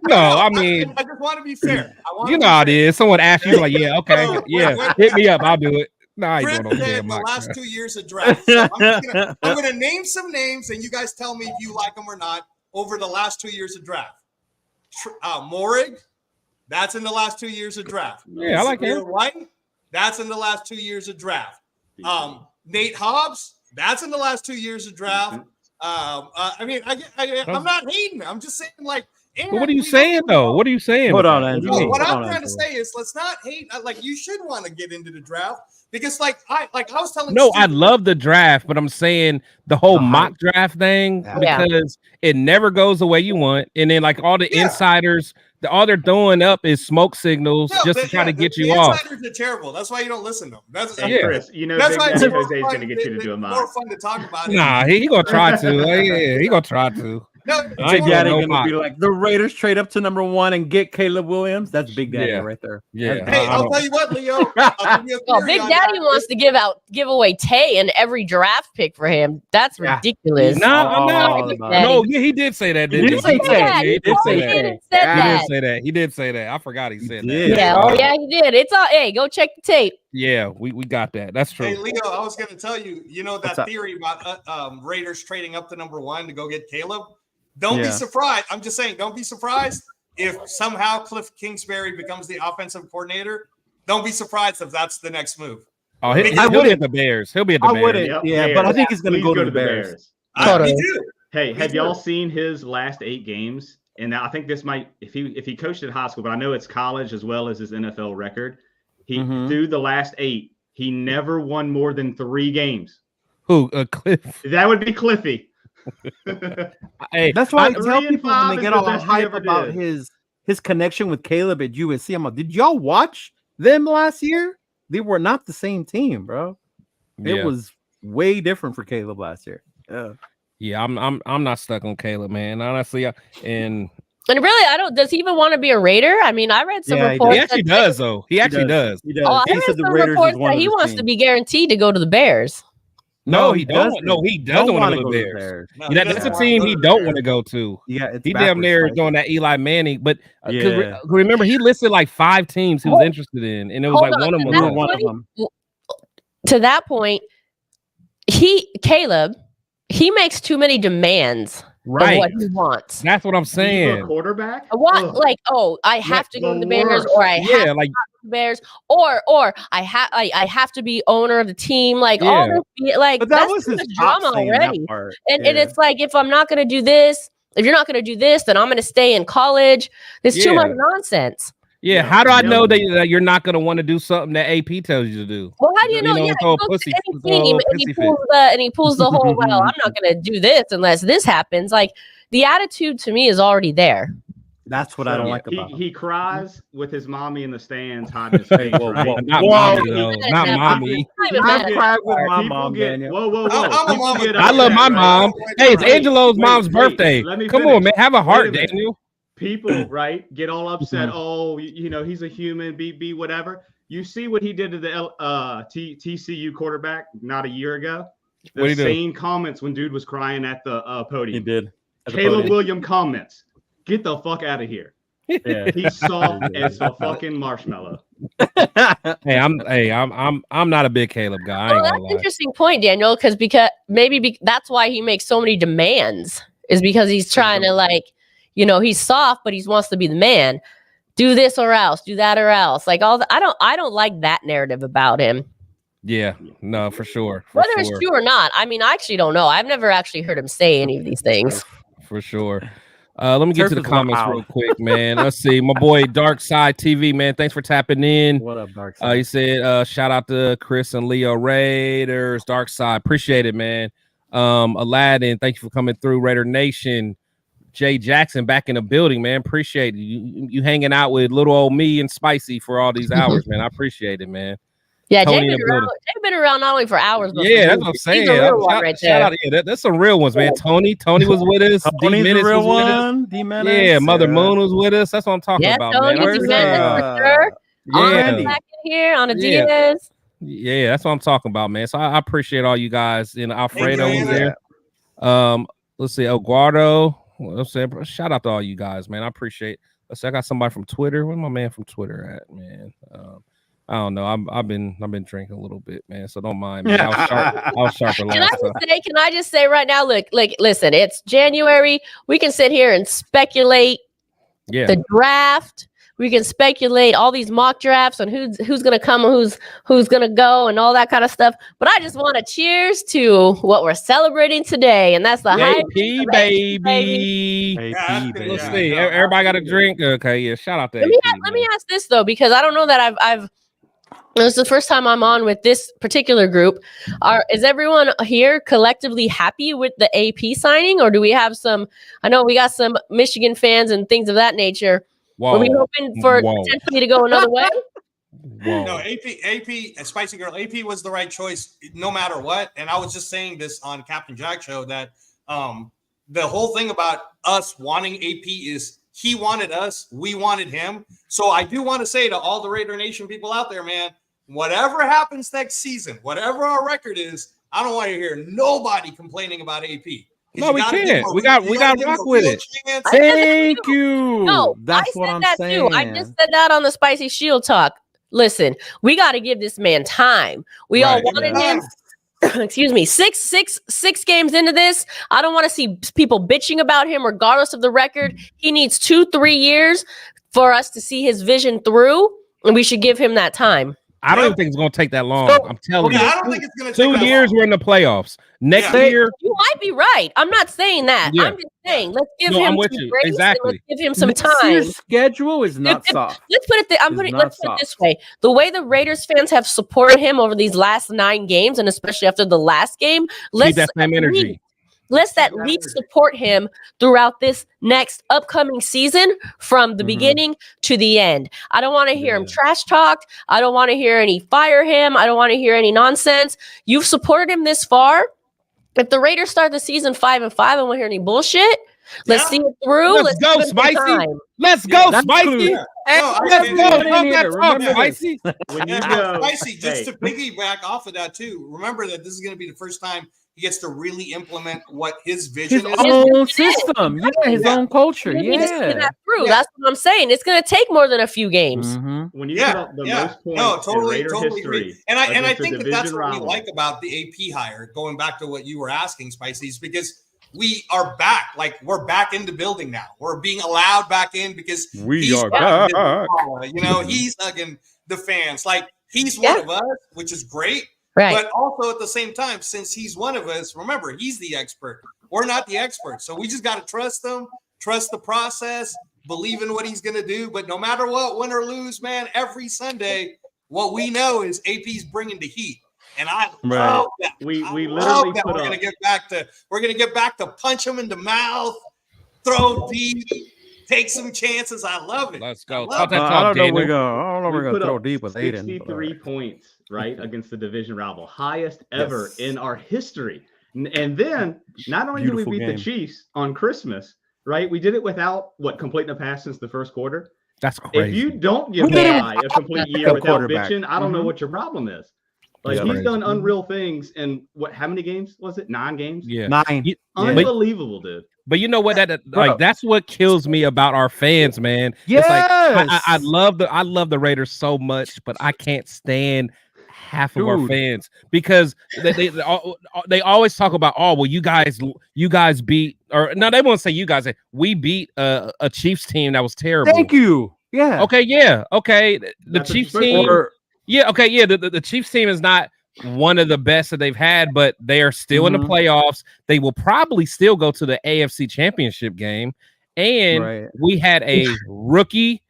No, I mean, I just want to be fair. you know how it is. Someone asks you, like, yeah, okay, yeah, hit me up, I'll do it. No, I ain't Chris doing no said damn the mock last draft. 2 years of draft. So I'm gonna name some names, and you guys tell me if you like them or not over the last 2 years of draft. Morig, that's in the last 2 years of draft. Yeah, I like him. White, that's in the last 2 years of draft. Nate Hobbs, that's in the last 2 years of draft. I'm not hating. I'm just saying, like. But what are you saying though? What are you saying? Hold with on, that? Andrew. What do you mean? What Hold I'm on, trying to Angela. say is, let's not hate. Like, you should want to get into the draft because, like I was telling. No, Stu, I love the draft, but I'm saying the whole The mock hype. draft thing Yeah. because it never goes the way you want, and then like all the insiders, all they're throwing up is smoke signals just to try to get you the off. insiders are terrible. That's why you don't listen to them. That's Hey, Chris, you know That's Big why Daddy it's more Jose is fun- going to get you to do a it's mock. more fun to talk about it. Nah, he gonna try to. Yeah, he gonna try to. No, I it's ain't Big more- doing Daddy no gonna mock. be like the Raiders trade up to number 1 and get Caleb Williams. That's Big Daddy Yeah. right there. Yeah. Hey, I I'll don't- tell you what, Leo. I'll give you a Oh, theory Big on Daddy that. wants to give away Tay and every draft pick for him. That's Yeah. ridiculous. No, I'm not. All Big about Daddy. No, yeah, he did say that. He Didn't did say he? Tay. Yeah, He he did did say say He that. did that. and said He that. did say that. He did say that. I forgot he said that. did. Yeah. Oh yeah, he did. It's all. Hey, go check the tape. Yeah, we got that. That's true. Hey, Leo, I was going to tell you, What's that up? theory about Raiders trading up to number 1 to go get Caleb. Don't be Yeah. surprised. I'm just saying, don't be surprised if somehow Cliff Kingsbury becomes the offensive coordinator. Don't be surprised if that's the next move. Oh, I he'll be wouldn't- at the Bears. He'll be at the I Bears. wouldn't. Yep, Yeah, Bears. but I think he's gonna Please go to the Bears. Me Totally. too. Hey, have Me y'all too. seen his last 8 games? And I think this might, if he coached at high school, but I know it's college as well as his NFL record. He Mhm. through the last 8, he never won more than 3 games. Who? Cliff. That would be Cliffy. Hey, That's why I 3 tell and people 5 when they is get the all best he hype ever about did. his connection with Caleb at USC. I'm like, did y'all watch them last year? They were not the same team, bro. It yeah. was way different for Caleb last year. Yeah. Yeah, I'm not stuck on Caleb, man. Honestly, and And really, I don't. Does he even want to be a Raider? I mean, I read some Yeah, he reports. he actually that does though. He actually does. He does. Oh, I He read said the some Raiders reports is one that of he his wants to teams. be guaranteed to go to the Bears. No, he doesn't. don't. No, he doesn't Don't want wanna to go go to to the the Bears. No, Yeah, he that's a doesn't team wanna he go to the don't Bears. want to go to. Yeah, it's He damn backwards, near like- doing that Eli Manning, but Yeah. remember he listed like 5 teams he was interested in, and it was Hold like on, one of them. to was We that were that. one of point- them. To that point, Caleb, he makes too many demands of Right. what he wants. That's what I'm You a saying. quarterback? What, Ugh. like, oh, I have to go to the Bears, worst. or I have Yeah, like the Bears, or I have to be owner of the team. Like all Yeah. this, like But that that's was too his much drama drama already. part. And Yeah. it's like, if I'm not going to do this, if you're not going to do this, then I'm going to stay in college. There's too much Yeah. nonsense. yeah. Yeah, How do I know yeah. that you're not going to want to do something that AP tells you to do? Well, how do you know? You know, Yeah, throw a he goes pussy- to any throw a team and pussy he fit. pulls the whole. Well, I'm not going to do this unless this happens. Like the attitude to me is already there. That's what I don't like he, about him. he cries with his mommy in the stands, hiding his face. Whoa, right? whoa, not Whoa. mommy though. Not That- mommy. I'm not even mad I've at cried that with part. my People mom, get, Daniel. whoa. I'm a People mama get too. I love upset, my right? mom. Hey, it's Wait, Angelo's wait, mom's wait. birthday. Let me Come finish. on, man. Have a heart, Wait a minute. Daniel. People, right, get all upset. Mhm. Oh, he's a human. Be whatever. You see what he did to the TCU quarterback not a year ago? What'd he The do? same comments when dude was crying at the podium. He did. At the Caleb podium. Williams comments. Get the fuck out of here. Yeah. He's soft as a fucking marshmallow. Hey, I'm not a big Caleb guy. I Oh, ain't that's gonna an lie. interesting point, Daniel, because that's why he makes so many demands, is because he's trying to, like, you know, he's soft, but he wants to be the man. Do this or else, do that or else. Like I don't like that narrative about him. Yeah, no, for sure. Whether it's true or not, I mean, I actually don't know. I've never actually heard him say any of these things. For sure. Let me get to the Turf is comments wild. real quick, man. Let's see. My boy Dark Side TV, man. Thanks for tapping in. What up, Dark Side? He said, shout out to Chris and Leo Raiders, Dark Side. Appreciate it, man. Aladdin, thank you for coming through. Raider Nation. Jay Jackson back in the building, man. Appreciate it. You hanging out with little old me and Spicy for all these hours, man. I appreciate it, man. Yeah, Tony Jay in the building. been around not only for hours, but Yeah, for that's what I'm movies. saying. He's a real one right Shout there. out, yeah, that's some real ones, man. Tony was with us. D Tony's the Menace real was with us. one. D Menace. Yeah, Mother Moon was with us. That's what I'm talking Yeah, about, Tony, man. Where's D Menace for sure. Yeah. Anna's back in here on a Yeah. Diaz. Yeah, that's what I'm talking about, man. So I appreciate all you guys. And Alfredo Thank was you. there. Let's see, Eduardo. Let's say shout out to all you guys, man. I appreciate. Let's see, I got somebody from Twitter. Where's my man from Twitter at, man? I don't know. I've been drinking a little bit, man. So don't mind me. I was sharper last time. Can I just say right now, look, listen, it's January. We can sit here and speculate Yeah. the draft. We can speculate all these mock drafts on who's gonna come and who's gonna go and all that kind of stuff. But I just want to cheers to what we're celebrating today, and that's the high AP, baby. AP, baby. Let's see. Everybody got a drink. Okay, yeah. Shout out to Let me ask this though, because I don't know that I've this is the first time I'm on with this particular group. Is everyone here collectively happy with the AP signing, or do we have some? I know we got some Michigan fans and things of that nature. Whoa. Are we hoping for Whoa. potentially to go another way? Whoa. No, AP, Spicy Girl, AP was the right choice no matter what. And I was just saying this on Captain Jack show that the whole thing about us wanting AP is he wanted us, we wanted him. So I do want to say to all the Raider Nation people out there, man, whatever happens next season, whatever our record is, I don't want to hear nobody complaining about AP. No, we can't. We got rock with it. Thank you. No, That's I what said I'm that saying. too. I just said that on the Spicy Shield talk. Listen, we got to give this man time. We all Right, wanted yeah. him. Excuse me, six games into this. I don't want to see people bitching about him, regardless of the record. He needs 2-3 years for us to see his vision through, and we should give him that time. I don't even think it's going to take that long. So- I'm telling Yeah, you. I don't think it's going to take 2 that years long. we're in the playoffs. Next Yeah. year, You might be right. I'm not saying that. Yeah. I'm just saying let's give No, him I'm with some you. grace and Exactly. let's give him some Next time. year's schedule is not soft. Let's put it. It's not Let's put it soft. this way: the way the Raiders fans have supported him over these last 9 games, and especially after the last game, keep let's that same energy. let's at least support him throughout this next upcoming season from the Mhm. beginning to the end. I don't want to hear him Yeah. trash talked. I don't want to hear any fire him. I don't want to hear any nonsense. You've supported him this far. If the Raiders start the season 5-5 and we hear any bullshit, let's Yeah. see it through. Let's go, give him some Spicy. time. Let's go, That's Spicy. true. Hey, No, let's I- go. I- Talk that Remember talk, this. Spicy. When you Yeah, go, Spicy, just hey, to piggyback off of that too, remember that this is going to be the first time he gets to really implement what his vision His is. own system. Yeah, his Yeah. own culture. We need to see Yeah. that through. Yeah. That's what I'm saying. It's going to take more than a few games. Mhm. when you Yeah, put up the yeah. most points No, in totally Raider agree. history, And I against a think that that's division what we rival. like about the AP hire, going back to what you were asking, Spicy, is because we are back. Like, we're back in the building now. We're being allowed back in because We he's are hugging back. you know, he's hugging the fans. Like, he's one Yeah. of us, which is great. Right. But also at the same time, since he's one of us, remember, he's the expert. We're not the experts. So we just got to trust him, trust the process, believe in what he's going to do. But no matter what, win or lose, man, every Sunday, what we know is AP's bringing the heat. And I love that. We I literally love that. put We're up. going to get back to punch him in the mouth, throw deep, take some chances. I love it. Let's go. I Talk love that it. talk, I don't know. Daniel. I don't know. We're We put gonna throw up deep with Aiden. 63 points, right, against the division rival, highest ever Yes. in our history. And then not only did we Beautiful beat game. the Chiefs on Christmas, right? We did it without completing a pass since the first quarter. That's crazy. If you don't give the guy a complete year without bitching, I don't know what your problem is. Like he's done unreal things, and how many games was it? 9 games. Yeah, 9. Unbelievable, dude. But you know what? That's what kills me about our fans, man. Yes. It's like, I love the Raiders so much, but I can't stand half of our fans because they always talk about, oh well, you guys beat, or no, they won't say you guys. We beat a Chiefs team that was terrible. Thank you. Yeah. Okay. Yeah. Okay. The Chiefs team. Yeah. Okay. Yeah. The Chiefs team is not one of the best that they've had, but they are still in the playoffs. They will probably still go to the AFC Championship game. And we had a rookie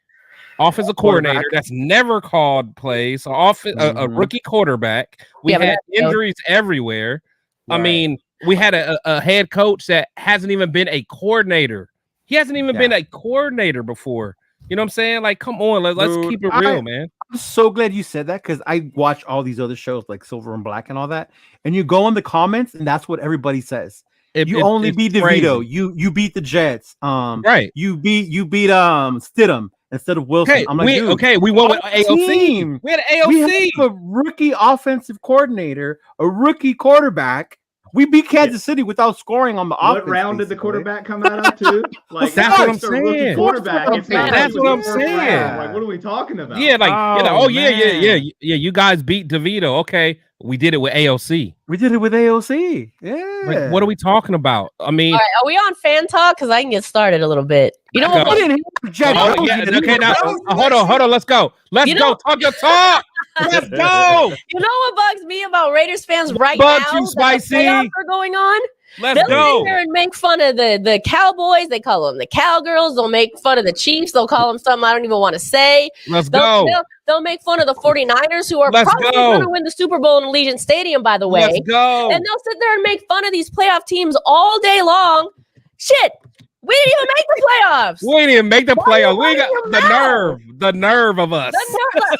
offensive coordinator that's never called plays. So a rookie quarterback. We had injuries everywhere. Right. I mean, we had a head coach that hasn't even been a coordinator. He hasn't even been a coordinator before. You know what I'm saying? Like, come on, let's keep it real, man. I'm so glad you said that because I watch all these other shows like Silver and Black and all that, and you go in the comments and that's what everybody says. You only beat DeVito. You beat the Jets. Right. You beat Stidham instead of Wilson. Okay, I'm like, we won with AOC. We had an AOC. We have a rookie offensive coordinator, a rookie quarterback. We beat Kansas City without scoring on the offense. What round did the quarterback come out of too? Like that's what I'm saying. Quarterback. That's what I'm saying. Like, what are we talking about? Yeah, yeah. You guys beat DeVito. Okay, we did it with AOC. Yeah. Like, what are we talking about? I mean, all right, are we on fan talk? Because I can get started a little bit. You know what? Okay, now hold on. Let's go. Let's go. Talk your talk. Let's go. You know what bugs me about Raiders fans right bugs now? You, Spicy. The playoffs are going on. Let's go. Sit there and make fun of the Cowboys. They call them the Cowgirls. They'll make fun of the Chiefs. They'll call them something I don't even want to say. They'll make fun of the 49ers, who are probably going to win the Super Bowl in Allegiant Stadium, by the way. Let's go. And they'll sit there and make fun of these playoff teams all day long. Shit. We didn't even make the playoffs. We didn't even make the playoffs. We got the nerve of us.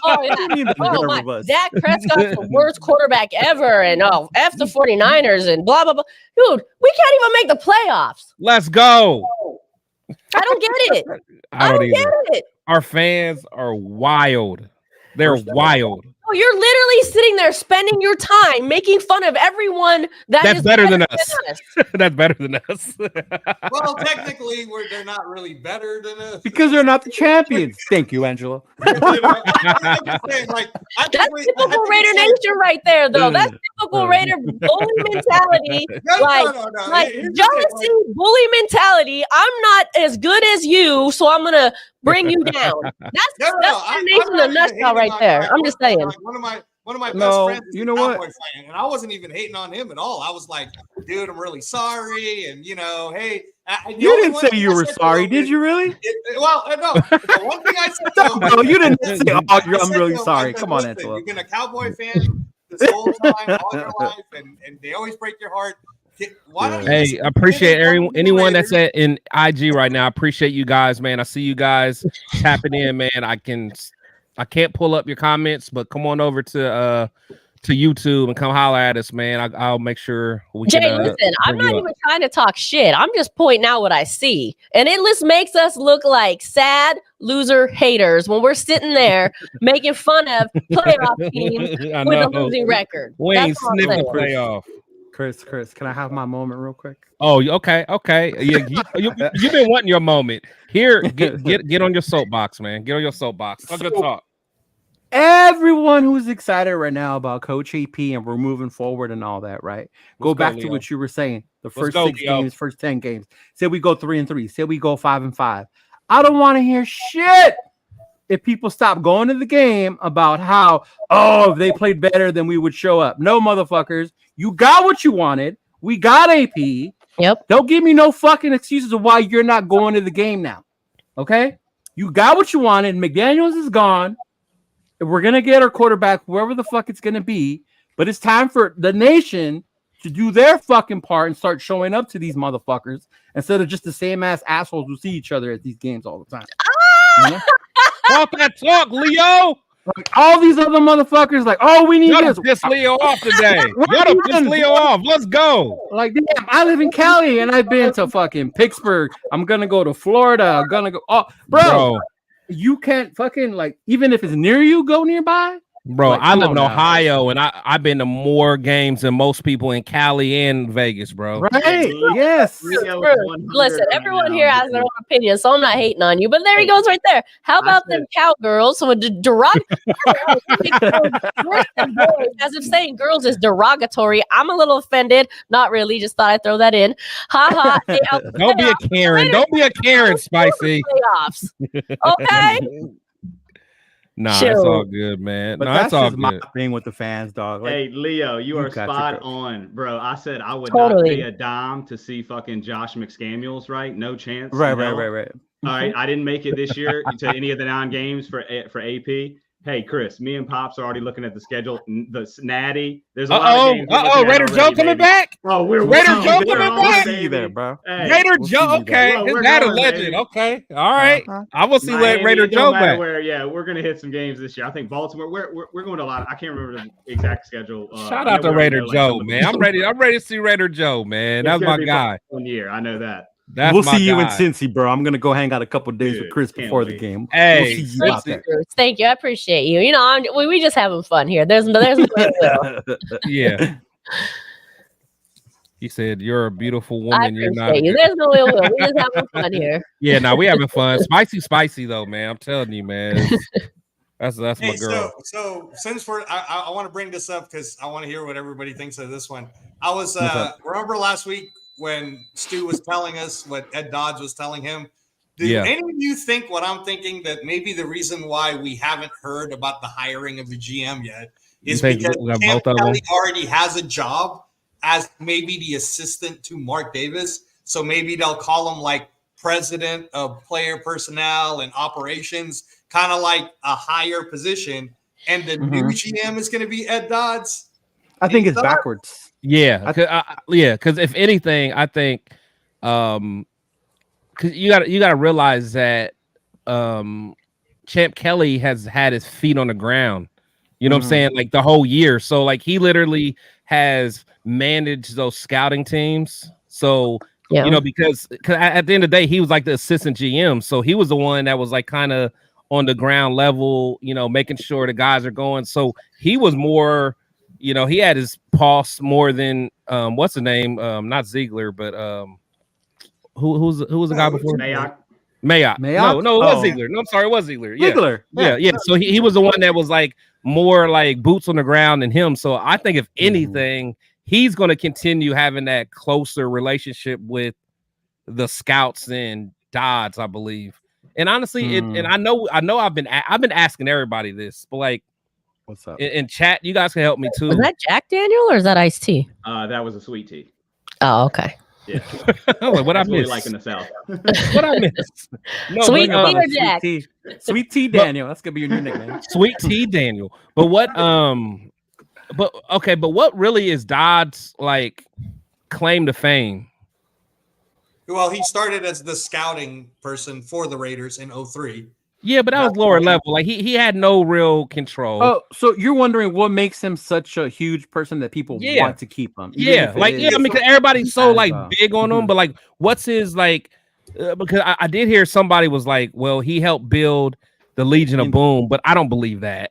Oh my! Dak Prescott's the worst quarterback ever, and F the 49ers and blah blah blah. Dude, we can't even make the playoffs. Let's go. I don't get it. I don't get it. Our fans are wild. They're wild. Oh, you're literally sitting there spending your time making fun of everyone that's better than us. That's better than us. Well, technically, they're not really better than us because they're not the champions. Thank you, Angela. That's typical Raider Nation right there, though. That's typical Raider bully mentality. Like jealousy, bully mentality. I'm not as good as you, so I'm gonna bring you down. That's Raider Nation in a nutshell right there. I'm just saying. One of my best friends is you know a Cowboy what? fan, and I wasn't even hating on him at all. I was like, dude, I'm really sorry, and hey. You didn't say you were sorry, did you really? No. The one thing I said, no, you didn't say, I'm really sorry. Come on, Angela. You've been a Cowboy fan this whole time, all your life, and they always break your heart. Hey, I appreciate anyone that's in IG right now. I appreciate you guys, man. I see you guys tapping in, man. I can't pull up your comments, but come on over to YouTube and come holler at us, man. I'll make sure we can. Jay, listen, I'm not even trying to talk shit. I'm just pointing out what I see. And it just makes us look like sad loser haters when we're sitting there making fun of playoff teams with a losing record. We ain't sniffing the playoff. Chris, can I have my moment real quick? Oh, okay. Yeah, you've been wanting your moment. Here, get on your soapbox, man. Get on your soapbox. Good talk. Everyone who's excited right now about Coach AP and we're moving forward and all that, right? Go back to what you were saying. The first 6 games, first 10 games. Say we go 3-3. Say we go 5-5. I don't want to hear shit if people stop going to the game about how, if they played better, then we would show up. No, motherfuckers. You got what you wanted. We got AP. Yep. Don't give me no fucking excuses of why you're not going to the game now. Okay? You got what you wanted. McDaniels is gone. We're going to get our quarterback, whoever the fuck it's going to be. But it's time for the nation to do their fucking part and start showing up to these motherfuckers instead of just the same ass assholes who see each other at these games all the time. You know? Talk that talk, Leo. Like all these other motherfuckers, like, we need this. Piss Leo off today. Piss Leo off. Let's go. Like, damn, I live in Cali and I've been to fucking Pittsburgh. I'm gonna go to Florida. I'm gonna go. Oh, bro. you can't fucking like even if it's near you, go nearby. Bro, Like, I come live on in now. Ohio, and I've been to more games than most people in Cali and Vegas, bro. Right? Yes. Leo Bruce, is 100 listen, right everyone now. here has their own opinion, so I'm not hating on you. But there he Hey, goes right there. How I about them cowgirls? So as if saying girls is derogatory. I'm a little offended. Not really. Just thought I'd throw that in. Ha ha. Don't be a Karen. Don't be a Karen, Spicy. Playoffs. Okay. Nah, Chill. it's all good, man. But No, that's it's all just my good. thing with the fans, dog. Like, Hey, Leo, you are got your spot coach. on, bro. I said I would not Totally. pay a dime to see fucking Josh McScamulls, right? No chance. right. in hell. Mm-hmm. All right, I didn't make it this year to any of the 9 games for AP. Hey, Chris, me and Pops are already looking at the schedule. The Natty, there's a lot of games. we're looking at Raider already, Joe coming baby. back. Oh, we're Raider we'll Joe see you coming there, back? See you there, baby. bro. Hey, Raider we'll Joe, see you there. okay. Well, Is we're that a going, legend? baby. Okay, all right. Uh-huh. I will see Miami, Raider it Joe don't matter back. where. Yeah, we're gonna hit some games this year. I think Baltimore. We're going to a lot. I can't remember the exact schedule. Shout I out know to we're Raider gonna go, like, Joe, some of man. the- I'm ready. I'm ready to see Raider Joe, man. It's That's gonna my be guy. One year, I know that. That's We'll my see you in guy. Cincy, bro. I'm gonna go hang out a couple days Dude, with Chris can't before the wait. game. Hey, we'll see you out Thank you, there. Bruce. Thank you. I appreciate you. You know, we just having fun here. There's no ill will. Yeah. He said, "You're a beautiful I woman. You're not." appreciate you. There's no ill will. We just having fun here. Yeah, no, we having fun. Spicy though, man. I'm telling you, man. That's my Hey, girl. so since I want to bring this up because I want to hear what everybody thinks of this one. I was What's up? remember last week when Stu was telling us what Ed Dodds was telling him. Do Yeah. any of you think what I'm thinking, that maybe the reason why we haven't heard about the hiring of the GM yet You is think because we got Cam both of them? Kelly already has a job as maybe the assistant to Mark Davis. So maybe they'll call him like president of player personnel and operations, kind of like a higher position. And the new GM is going to be Ed Dodds. I think it's backwards. Yeah, because if anything, I think, because you got to realize that Champ Kelly has had his feet on the ground. You know what I'm saying? Like the whole year. So like he literally has managed those scouting teams. So Yeah. you know, because at the end of the day, he was like the assistant GM. So he was the one that was like kind of on the ground level, you know, making sure the guys are going. So he was more, you know, he had his pulse more than what's the name? Not Ziegler, but who was the guy before? Mayock. Mayock. Mayock? No, it was Oh. Ziegler. No, I'm sorry, it was Ziegler. Yeah. Ziegler. Yeah. So he was the one that was like more like boots on the ground than him. So I think if anything, he's going to continue having that closer relationship with the scouts and Dodds, I believe. And honestly, and I know I've been asking everybody this, but like, What's up? in chat, you guys can help me too. Was that Jack Daniel or is that Iced Tea? That was a sweet tea. Oh, okay. Yeah. What I That's what we missed? like in the South. What I missed? No, Sweet but, tea or Jack? Sweet Tea Daniel. That's gonna be your new nickname. Sweet Tea Daniel. But what but what really is Dodd's like claim to fame? Well, he started as the scouting person for the Raiders in 03. Yeah, but that was lower level. Like he had no real control. Oh, so you're wondering what makes him such a huge person that people want to keep him? Yeah, like I mean, because everybody's so like big on him, Mhm. but like, what's his like? Because I did hear somebody was like, well, he helped build the Legion of Boom, but I don't believe that.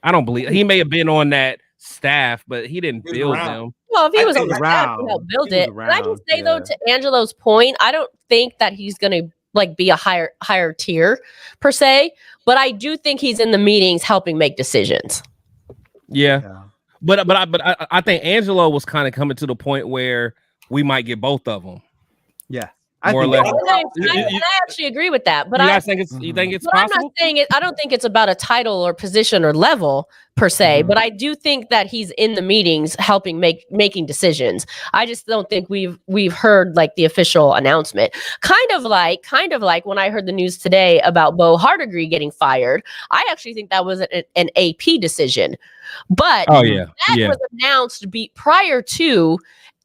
I don't believe he may have been on that staff, but he didn't build them. Well, if he was on think the staff, he helped build it. Can I just say though, to Angelo's point, I don't think that he's gonna like be a higher tier per se, but I do think he's in the meetings helping make decisions. Yeah. But I think Angelo was kind of coming to the point where we might get both of them. Yeah. More or less. I actually agree with that, but you I guys think you think it's but possible? I'm not saying it. I don't think it's about a title or position or level per se, but I do think that he's in the meetings helping making decisions. I just don't think we've heard like the official announcement. Kind of like when I heard the news today about Bo Hardigree getting fired. I actually think that was an AP decision, but that was announced prior to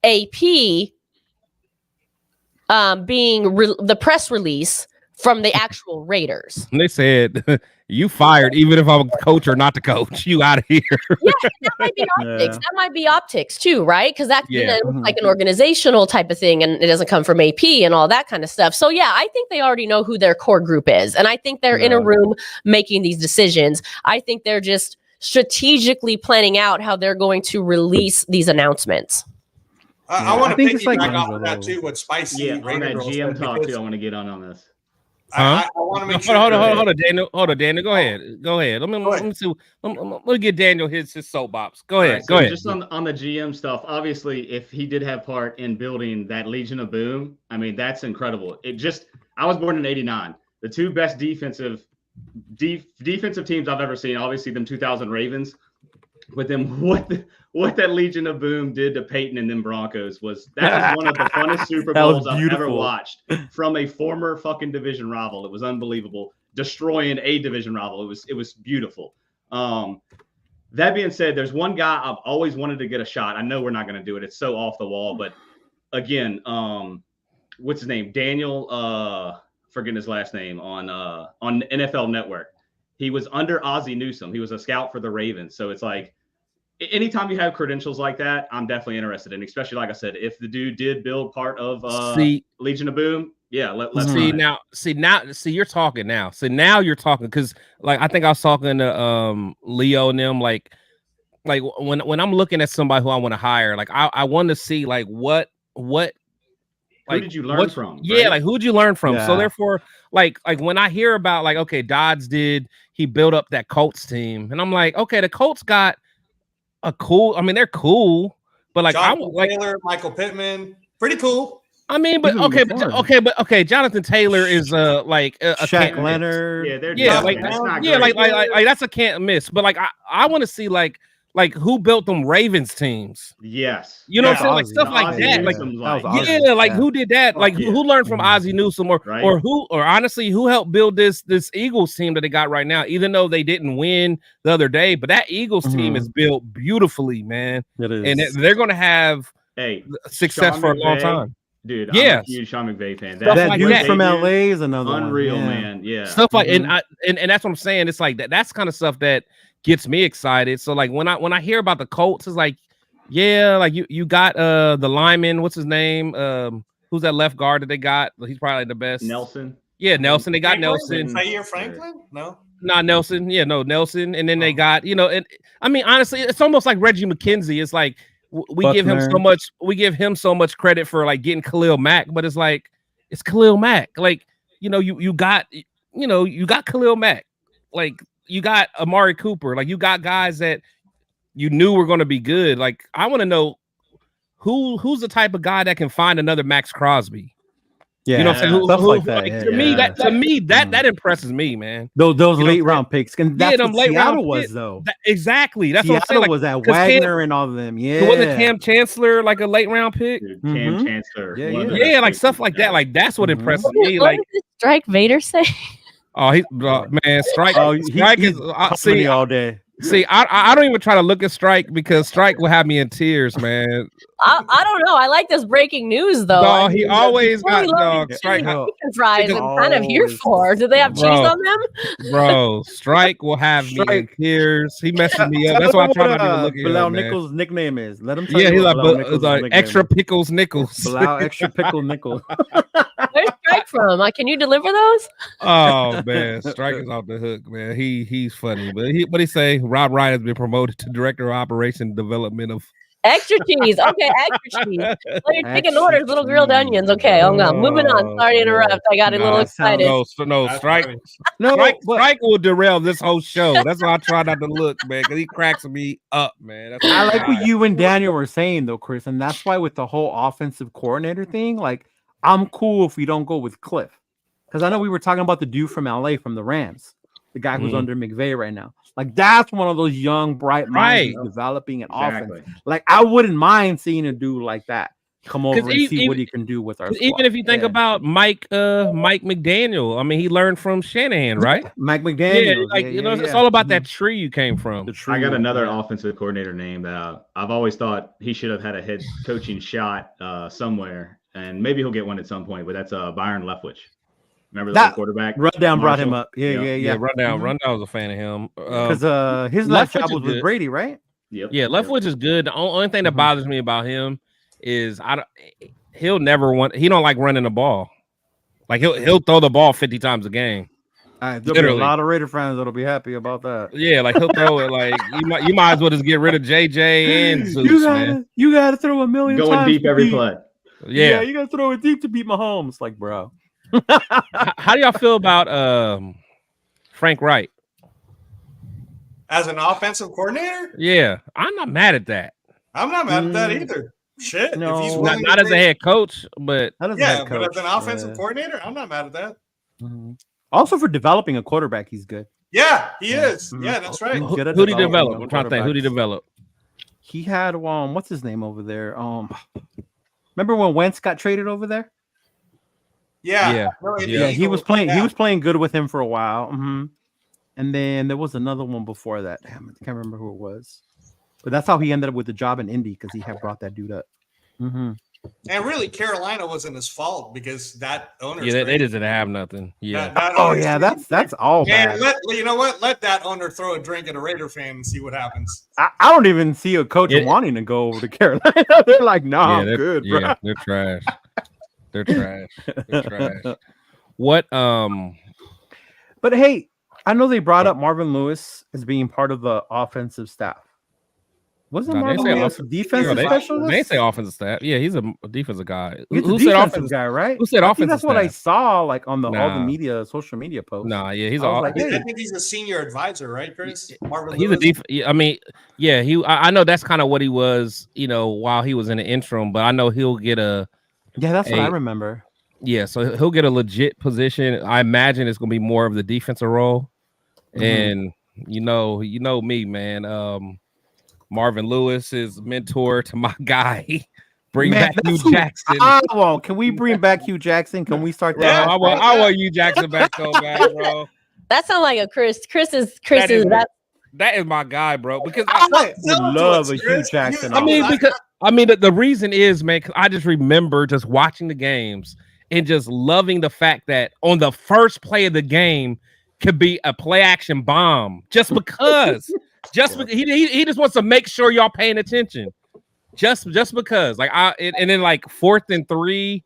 AP being the press release from the actual Raiders. And they said, you fired, even if I'm a coach or not the coach. You out of here. Yeah, that might be optics. That might be optics too, right? Because that's like an organizational type of thing, and it doesn't come from AP and all that kind of stuff. So yeah, I think they already know who their core group is, and I think they're in a room making these decisions. I think they're just strategically planning out how they're going to release these announcements. I want to think piggyback it's like off of that too. What Spicy on that GM talk too. I want to get on this. I want to make sure. Hold on, Daniel. Daniel. Go ahead. Let me see. Let me get Daniel his soapbox. Go ahead. Go ahead. Just on the GM stuff. Obviously, if he did have part in building that Legion of Boom, I mean that's incredible. I was born in '89. The two best defensive teams I've ever seen. Obviously, them 2000 Ravens. With them, what that Legion of Boom did to Peyton and them Broncos was one of the funnest Super Bowls I've ever watched from a former fucking division rival. It was unbelievable, destroying a division rival. It was beautiful. That being said, there's one guy I've always wanted to get a shot. I know we're not going to do it. It's so off the wall, but again, what's his name? Daniel, forgetting his last name on NFL Network. He was under Ozzie Newsome. He was a scout for the Ravens. So it's like, anytime you have credentials like that, I'm definitely interested in, especially like I said, if the dude did build part of Legion of Boom, yeah, let's see now. See, you're talking now. So now you're talking because, like, I think I was talking to Leo and them, like when I'm looking at somebody who I want to hire, like I want to see like what like, who did you learn from? Right? Yeah, like who'd you learn from? Yeah. So therefore, like when I hear about like, okay, Dodds he built up that Colts team, and I'm like, okay, the Colts got a cool. I mean, they're cool, but like Jonathan Taylor, Michael Pittman, pretty cool. I mean, but okay, Jonathan Taylor is like a Shaq Leonard. Like that's a can't miss. But like I want to see like who built them Ravens teams. Yes, you know what I'm saying, like stuff like that. Like who did that? Like who learned from Ozzie Newsome or honestly who helped build this Eagles team that they got right now? Even though they didn't win the other day, but that Eagles team is built beautifully, man. It is, and they're gonna have success for a long time. Dude, I'm a huge Sean McVay fan. That dude from LA is another unreal one. Man. Yeah, stuff like and that's what I'm saying. It's like that's kind of stuff that gets me excited. So like when I hear about the Colts, it's like, yeah, like you got the lineman, what's his name? Who's that left guard that they got? He's probably the best. Nelson. Yeah, Nelson. They got Nelson. Zaire Franklin? No. Not Nelson. Yeah, no, Nelson. And then they got, and I mean, honestly, it's almost like Reggie McKenzie. It's like we give him so much credit for like getting Khalil Mack, but it's like it's Khalil Mack. Like, you got Khalil Mack. Like you got Amari Cooper. Like you got guys that you knew were going to be good. Like I want to know who's the type of guy that can find another Max Crosby. Yeah, you know what I'm saying? Stuff like that. Like, to me, that impresses me, man. Those late round picks, and that's what Seattle was, though. Exactly. That's Seattle what I'm saying. Like, was that Wagner and all of them. Yeah, wasn't Cam Chancellor like a late round pick? Dude, Cam Chancellor. Yeah, like stuff like that. Like that's what impresses me. What like did Strike Vader say? Oh, man, Strike. Strike is see all day. See, I don't even try to look at Strike because Strike will have me in tears, man. I don't know. I like this breaking news though. No, he always got Strike. Fries. I'm kind of here for. Do they have cheese on them? Bro, Strike will have me in tears. He messes me up. That's why I try not to look at him. Bilal Nichols' nickname is. Let him. Yeah, he's like extra pickles Nichols. Bilal extra pickle Nichols. Where's Strike from? Can you deliver those? Oh man, Strike is off the hook, man. He's funny, but he say Rob Ryan has been promoted to director of operation development of extra cheese. Okay, extra cheese. Well, you're taking orders, little grilled onions. Okay, moving on. Sorry to interrupt. I got a little excited. Strike will derail this whole show. That's why I try not to look, man, because he cracks me up, man. I like what you and Daniel were saying though, Chris, and that's why with the whole offensive coordinator thing, like I'm cool if we don't go with Cliff, because I know we were talking about the dude from LA from the Rams, the guy who's under McVay right now. Like that's one of those young, bright minds developing an offense. Like I wouldn't mind seeing a dude like that come over and see what he can do with our squad. Even if you think about Mike McDaniel, I mean, he learned from Shanahan, right? Mike McDaniel. It's all about that tree you came from. I got another offensive coordinator name that I've always thought he should have had a head coaching shot somewhere, and maybe he'll get one at some point. But that's Byron Leftwich. Remember That the quarterback? Rundown brought him Marshall? up. Yeah. Rundown. Mhm. Rundown was a fan of him. Because his last Leftwich job is was with good. Brady, right? Yep. Yeah, Leftwich is good. The only thing that Mhm. bothers me about him is he'll never want. He don't like running the ball. Like he'll throw the ball 50 times a game. There'll be a Literally. lot of Raider fans that'll be happy about that. Yeah, like he'll throw it. Like you might as well just get rid of JJ and Zeus, man. You gotta throw a million Going times deep to every beat- play. Yeah. you gotta throw it deep to beat Mahomes. Like, bro. How do y'all feel about Frank Wright? As an offensive coordinator, Yeah, I'm not mad at that. I'm not mad at that either. Shit, No. if he's Not- willing Not to as a head coach, but That is a yeah, head but coach. as an offensive Yeah. coordinator, I'm not mad at that. Mhm. Also for developing a quarterback, he's good. Yeah, he is. Mhm. Yeah, that's right. Good at who'd he developing develop? young I'm trying to think. Who'd he quarterbacks. develop? He had what's his name over there? Remember when Wentz got traded over there? Yeah, Yeah. no, Yeah, He was playing. Yeah. He was playing good with him for a while. Mhm. And then there was another one before that. Damn, I can't remember who it was. But that's how he ended up with the job in Indy because he had brought that dude up. Mhm. And really, Carolina wasn't his fault because that owner. Yeah, they just didn't have nothing. Yeah, Oh yeah, that's all And bad. you know what? Let that owner throw a drink at a Raider fan and see what happens. I don't even see a coach Yeah. wanting to go over to Carolina. They're like, no, I'm they're good, bro. Yeah, they're trash. They're trash. They're trash. What? But hey, I know they brought up Marvin Lewis as being part of the offensive staff. Wasn't No, they Marvin say Lewis a defensive They specialist? say offensive staff. Yeah, he's a defensive guy. He's Who a said defensive offensive? guy, right? Who said I think offensive that's what I staff? saw, like on all the Nah. media, social media posts. Nah, yeah, he's I was a like, hey, I think he's a senior advisor, right, Chris? Marvin he's a Lewis? I mean, yeah, I know that's kind of what he was, while he was in the interim. But I know he'll get yeah, that's what I Hey. remember. yeah, so he'll get a legit position. I imagine it's gonna be more of the defensive role. Mhm. And you know me, man. Marvin Lewis is mentor to my guy. Bring Man, back Hugh that's who Jackson. I want. Can we bring back Hugh Jackson? Can we start Bro, that? I want Hugh Jackson back so bad, bro. That sounds like a Chris. Chris is That is my guy, bro. Because I Tell would it to love us, a Hugh Chris. Jackson. I mean, offer. because the reason is, man, 'cause I just remember just watching the games and just loving the fact that on the first play of the game could be a play action bomb just because. Because he just wants to make sure y'all paying attention. Just because. Like and then like 4th and 3,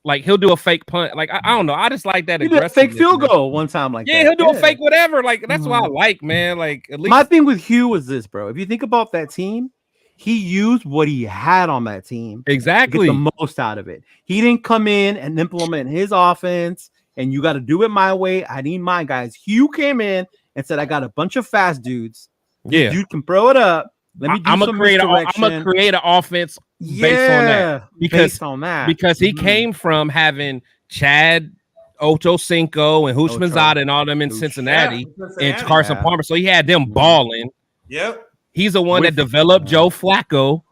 like he'll do a fake punt. Like I don't know. I just like that He did a fake aggressiveness, field man. goal one time like Yeah, that. he'll do a fake whatever. Like that's what I Mhm. like, man. Like at least My thing with Hugh was this, bro. If you think about that team, he used what he had on that team to exactly. get the most out of it. He didn't come in and implement his offense, and you got to do it my way. I need my guys. Hugh came in and said, I got a bunch of fast dudes. Yeah. You can throw it up. Let me do I'm some gonna create an offense based on that based on that. because he Mhm. came from having Chad Ochocinco and Ocho. Hushmanzada and all them in Hoosh. Cincinnati Yeah, and Cincinnati. Carson Yeah. Palmer. So he had them Mhm. balling. Yep. He's the one that With- developed Yeah. Joe Flacco.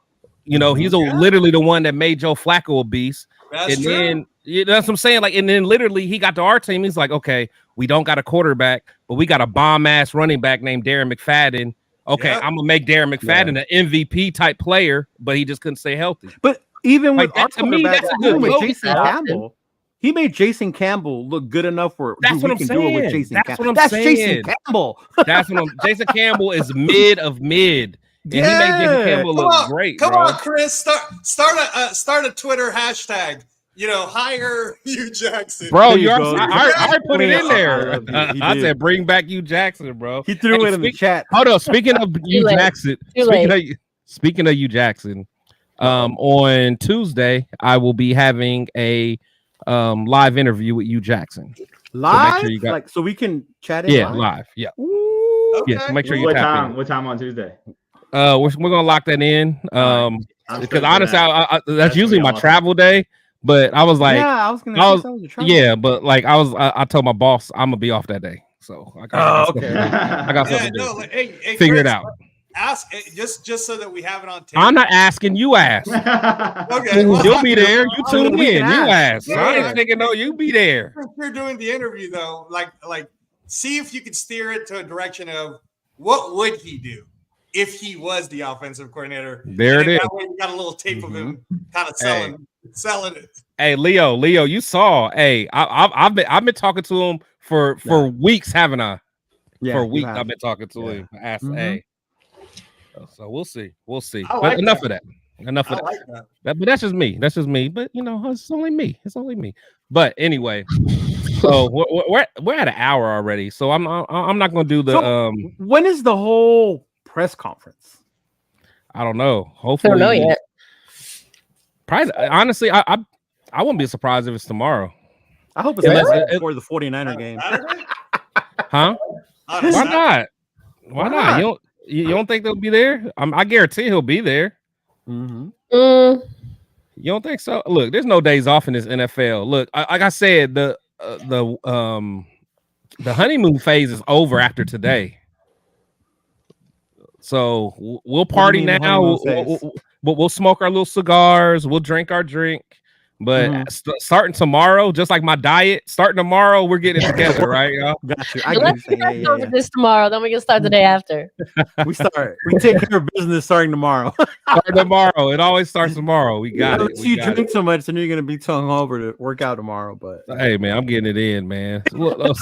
He's Yeah. literally the one that made Joe Flacco a beast. That's and true. then that's what I'm saying. Like, and then literally he got to our team. He's like, okay, we don't got a quarterback, but we got a bomb ass running back named Darren McFadden. Okay, Yeah. I'm gonna make Darren McFadden an MVP type player, but he just couldn't stay healthy. But even Like, with our that- to me, quarterback, that's a good with coach, Jason man. Campbell, he made Jason Campbell look good enough where That's dude, what we I'm can do it with saying. Jason That's Campbell. what I'm That's saying. Jason Campbell. That's what Jason Campbell is mid of mid, and he made Jason Campbell Come look on, great, come bro. on, Chris. Start a Twitter hashtag. Hire Hugh Jackson. Bro, There you I go. already put it in I there. love you. He I did. said, bring back Hugh Jackson, bro. He threw Hey, it in the chat. Hold on. Speaking of Hugh late. Jackson, Too late. speaking of Hugh Jackson, on Tuesday I will be having a live interview with Hugh Jackson. Live? sure you got- Like so we can chat in Yeah, live? live. Yeah, Ooh. yeah. So make sure you What tap time? What time on Tuesday? in. We're gonna lock that in. I'm Because stoked for honestly, that. that's That's usually gonna my be awesome. travel day. But I was like, yeah, I was gonna I was- say something to try. yeah, but like I told my boss I'm gonna be off that day, so I got Oh, okay. I got Yeah, something to do. no, like, hey, Figure it Chris, out. Ask just so that we have it on tape. I'm not asking you. Ask. Okay, well, You'll be there. You Oh, tune we in. can You ask. ask. I Yeah. ain't thinking no. You be there. If you're doing the interview though, like see if you can steer it to a direction of what would he do if he was the offensive coordinator. There And it is. that way you got a little tape of him kind of selling selling it. Hey, Leo, you saw. Hey, I've been talking to him for weeks, haven't I? Yeah, For weeks, I've been talking to him. Hey, so we'll see. I But like enough that. of that. Enough of I that. like that. But that's just me. But it's only me. But anyway, so we're at an hour already. So I'm not gonna do the So, when is the whole press conference? I don't know. I Hopefully, don't know yet. Probably, honestly, I wouldn't be surprised if it's tomorrow. I hope it's before the 49er game. Saturday? Huh? On a Why Saturday? not? Why not? You don't think they'll be there? I guarantee he'll be there. Mm-hmm. You don't think so? Look, there's no days off in this NFL. Look, like I said, the honeymoon phase is over after today. So we'll party now. We'll smoke our little cigars. We'll drink our drink. But starting tomorrow, just like my diet, starting tomorrow, we're getting it together, right, y'all? Got you. Let's get this tomorrow. Then we can start the day after. We take care of business starting tomorrow. Start tomorrow. It always starts tomorrow. We got it. You drink so much, and you're gonna be tongue over to work out tomorrow. But hey, man, I'm getting it in, man. Look, look,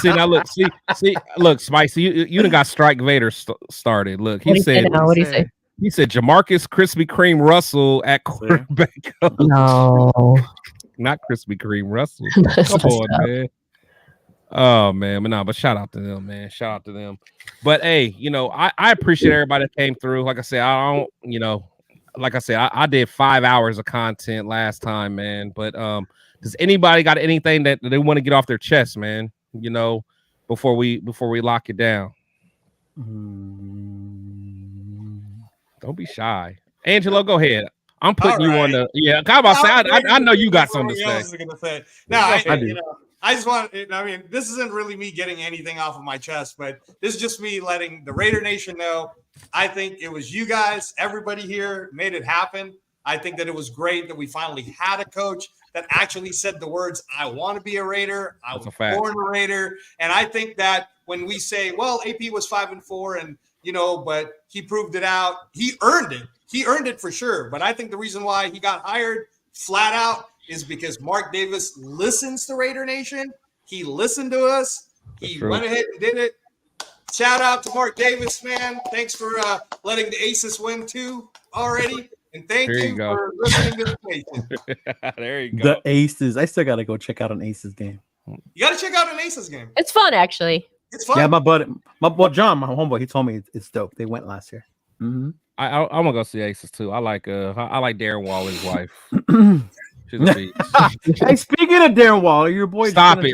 Spicy, you done got Strike Vader started. Look, he said. What do you say? He said Jamarcus Krispy Kreme Russell at quarterback. No, not Krispy Kreme Russell. Come on, man. Oh man, but shout out to them, man. Shout out to them. But hey, I appreciate everybody that came through. Like I said, I did 5 hours of content last time, man. But does anybody got anything that they want to get off their chest, man? Before we lock it down. Don't be shy. Angelo, go ahead. I'm putting you on the I'm about to say, I know you got something to say. No, I just want, this isn't really me getting anything off of my chest, but this is just me letting the Raider Nation know. I think it was you guys, everybody here made it happen. I think that it was great that we finally had a coach that actually said the words, I want to be a Raider. I was born a Raider. And I think that when we say, well, AP was 5-4 and, but he proved it out. He earned it. He earned it for sure. But I think the reason why he got hired flat out is because Mark Davis listens to Raider Nation. He listened to us. He went ahead and did it. Shout out to Mark Davis, man. Thanks for letting the Aces win too already. And thank you for listening to the nation. There you go. The Aces. I still got to go check out an Aces game. You got to check out an Aces game. It's fun, actually. It's fun. Yeah, John, my homeboy, he told me it's dope. They went last year. Mm-hmm. I'm gonna go see Aces too. I like Darren Waller's wife. Hey, speaking of Darren Waller, your boy. Stop it,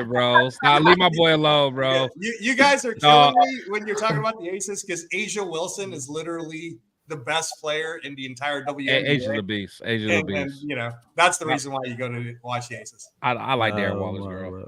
bro. Stop. Leave my boy alone, bro. You guys are killing me when you're talking about the Aces because Asia Wilson is literally the best player in the entire WNBA. Asia's the beast. And, that's the reason why you go to watch the Aces. I like Darren Waller's girl.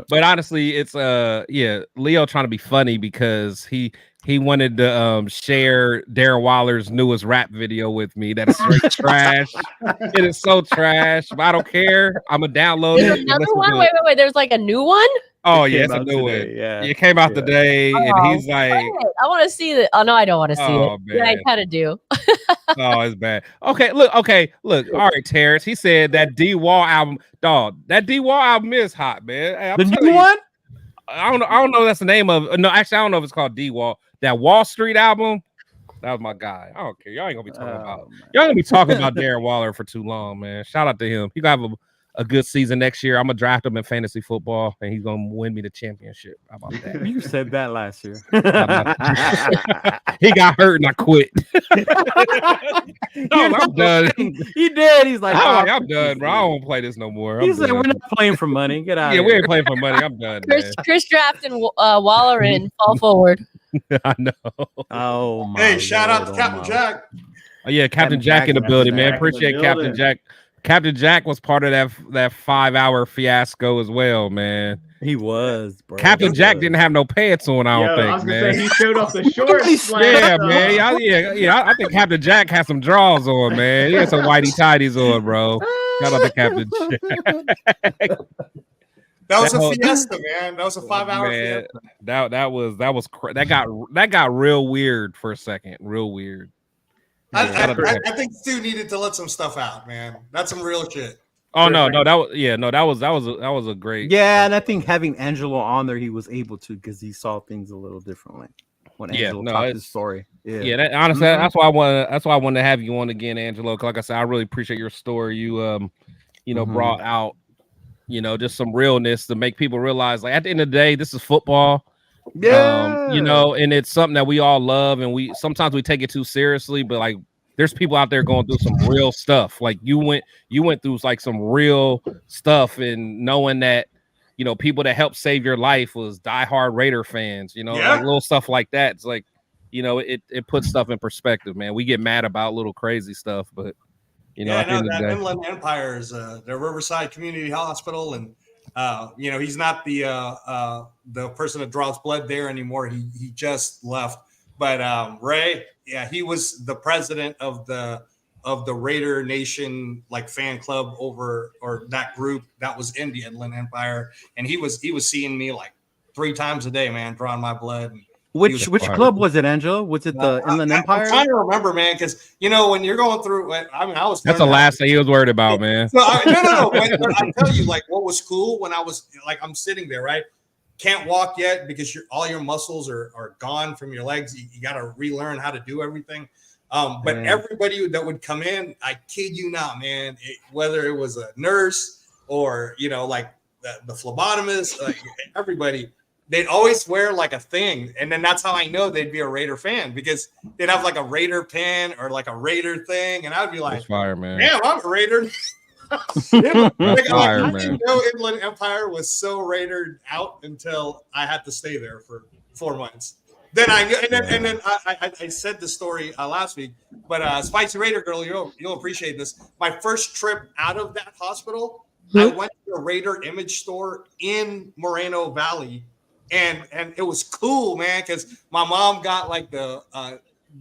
But honestly, it's Leo trying to be funny because he wanted to share Darren Waller's newest rap video with me. That is straight trash. It is so trash, but I don't care. I'm gonna download it. Another one? Wait. There's like a new one? Oh yeah, it's a new one. Yeah, it came out today, and he's like, I want to see it. Oh no, I don't want to see it. Man. Yeah, I kind of do. Oh, it's bad. Okay, look. All right, Terrence. He said that D Wall album, dog. That D Wall album is hot, man. Hey, the new one? I don't know. That's the name of. No, actually, I don't know if it's called D Wall. That Wall Street album. That was my guy. I don't care. Y'all ain't gonna be talking about Darren Waller for too long, man. Shout out to him. He got a good season next year. I'm gonna draft him in fantasy football, and he's gonna win me the championship. How about that? You said that last year. He got hurt and I quit. I'm done. He did. He's like, I'm done, bro. I don't want to play this no more. He's like, we're not playing for money. Get out. Yeah, we ain't playing for money. I'm done. Chris drafting Waller in fall forward. I know. Oh my. Hey, shout out to Captain Jack. Oh yeah, Captain Jack in the building, man. Appreciate Captain Jack. Captain Jack was part of that 5-hour fiasco as well, man. He was, bro. Captain Jack didn't have no pants on, I don't think, I was man. gonna say, he showed off the shorts. Yeah, man. I think Captain Jack had some drawers on, man. He had some whitey tidies on, bro. Shout out to Captain Jack. That was a fiesta, man. That was a 5-hour fiesta. That got real weird for a second. Real weird. I think Stu needed to let some stuff out, man. That's some real shit. Oh no, that was a great. Yeah, and I think having Angelo on there, he was able to because he saw things a little differently when Angelo talked his story. Yeah. Honestly, that's why I wanted to have you on again, Angelo. 'Cause like I said, I really appreciate your story. You brought out, just some realness to make people realize, like, at the end of the day, this is football. Yeah. And it's something that we all love, and sometimes we take it too seriously, but like, there's people out there going through some real stuff. Like you went through like some real stuff, and knowing that, people that helped save your life was diehard Raider fans, like little stuff like that. It's like, it puts stuff in perspective, man. We get mad about little crazy stuff, but at the end of the day, Inland Empire is the Riverside Community Hospital, and he's not the person that draws blood there anymore. He just left. But Ray, he was the president of the Raider Nation like fan club or that group that was in the Inland Empire, and he was seeing me like 3 times a day, man, drawing my blood. And which club was it, Angelo? Was it the Inland Empire? I'm trying to remember, man, because when you're going through, I was. That's the last thing he was worried about, man. So no. But I tell you, like, what was cool when I was like, I'm sitting there, right? Can't walk yet because all your muscles are gone from your legs. You got to relearn how to do everything. But everybody that would come in, I kid you not, man, whether it was a nurse or, like the phlebotomist, like everybody, they'd always wear like a thing. And then that's how I know they'd be a Raider fan, because they'd have like a Raider pin or like a Raider thing. And I'd be like, fire, man. Damn, I'm a Raider. I didn't know Inland Empire was so Raidered out until I had to stay there for 4 months. Then I said the story last week, but Spicy Raider girl, you'll appreciate this. My first trip out of that hospital, I went to a Raider image store in Moreno Valley, and it was cool, man, because my mom got like the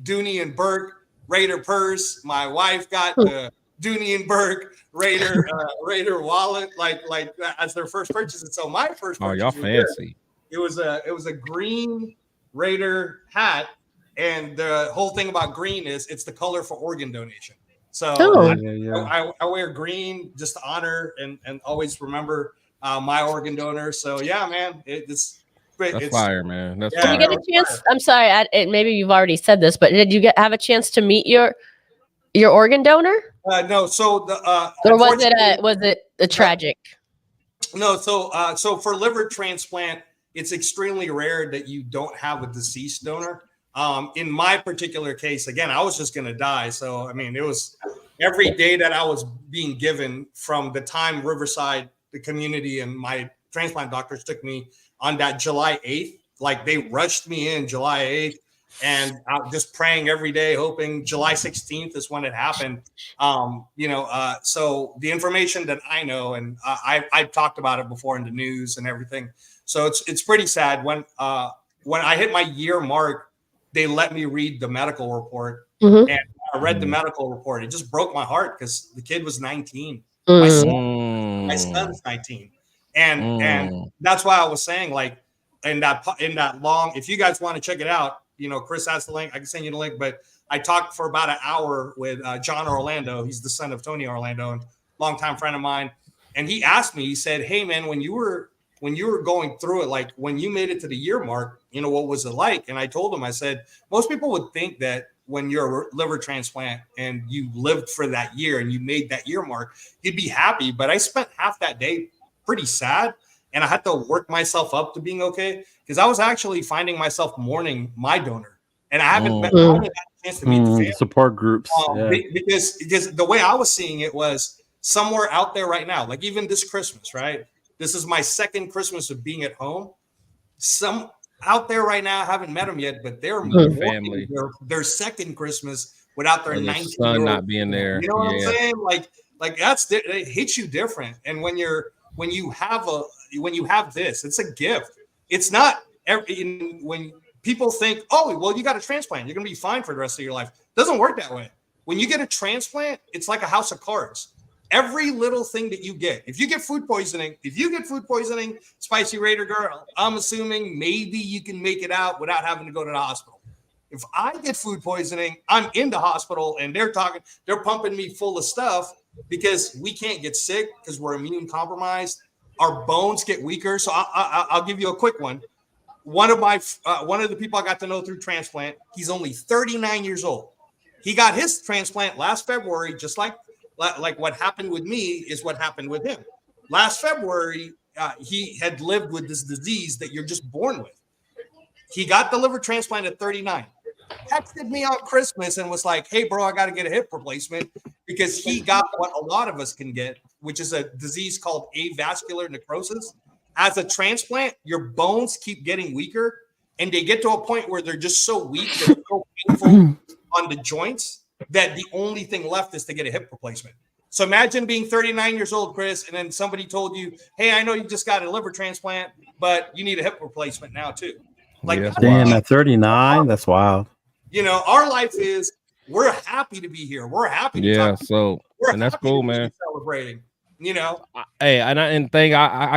Dooney and Burke Raider purse. My wife got the Dooney and Burke Raider wallet, like as their first purchase. And so my first purchase, y'all fancy. It was a green Raider hat, and the whole thing about green is it's the color for organ donation. So I wear green just to honor and always remember my organ donor. So yeah, man, it's fire, man. That's Did you get a chance? I'm sorry, maybe you've already said this, but did you have a chance to meet your organ donor? No. So or was it a tragic? No. So for liver transplant, it's extremely rare that you don't have a deceased donor. In my particular case, again, I was just going to die. So, I mean, it was every day that I was being given from the time Riverside, the community, and my transplant doctors took me on that July 8th. Like, they rushed me in July 8th, and I was just praying every day, hoping July 16th is when it happened. So the information that I know, and I've talked about it before in the news and everything. So it's pretty sad. When I hit my year mark, they let me read the medical report, and I read the medical report. It just broke my heart because the kid was 19. My son's 19, and that's why I was saying, like, in that long. If you guys want to check it out, Chris has the link. I can send you the link. But I talked for about an hour with John Orlando. He's the son of Tony Orlando, and longtime friend of mine. And he asked me. He said, "Hey, man, when you were going through it, like when you made it to the year mark, what was it like?" And I told him, I said, most people would think that when you're a liver transplant and you lived for that year and you made that year mark, you'd be happy. But I spent half that day pretty sad, and I had to work myself up to being okay, because I was actually finding myself mourning my donor, and I haven't had a chance to meet the family. Support groups. Because the way I was seeing it was somewhere out there right now, like even this Christmas, right? This is my second Christmas of being at home. Some out there right now, I haven't met them yet, but they're family. Their second Christmas without their 19-year-old son not being there. You know what I'm saying? Like it hits you different. And when you have this, it's a gift. It's not when people think, oh, well, you got a transplant, you're gonna be fine for the rest of your life. It doesn't work that way. When you get a transplant, it's like a house of cards. Every little thing that you get, if you get food poisoning, Spicy Raider girl, I'm assuming maybe you can make it out without having to go to the hospital. If I get food poisoning, I'm in the hospital and they're pumping me full of stuff because we can't get sick because we're immune compromised. Our bones get weaker. So I'll give you a quick one. One of the people I got to know through transplant, he's only 39 years old. He got his transplant last February, just like what happened with me is what happened with him. Last February, he had lived with this disease that you're just born with. He got the liver transplant at 39. Texted me on Christmas and was like, hey, bro, I got to get a hip replacement because he got what a lot of us can get, which is a disease called avascular necrosis. As a transplant, your bones keep getting weaker and they get to a point where they're just so weak, they're so painful on the joints that the only thing left is to get a hip replacement. So imagine being 39 years old, Chris, and then somebody told you, hey, I know you just got a liver transplant, but you need a hip replacement now too. Like, yeah, damn, at 39, that's wild. You know, our life is, we're happy to be here. We're happy to talk. So, and that's cool, man. Celebrating, you know. Hey, I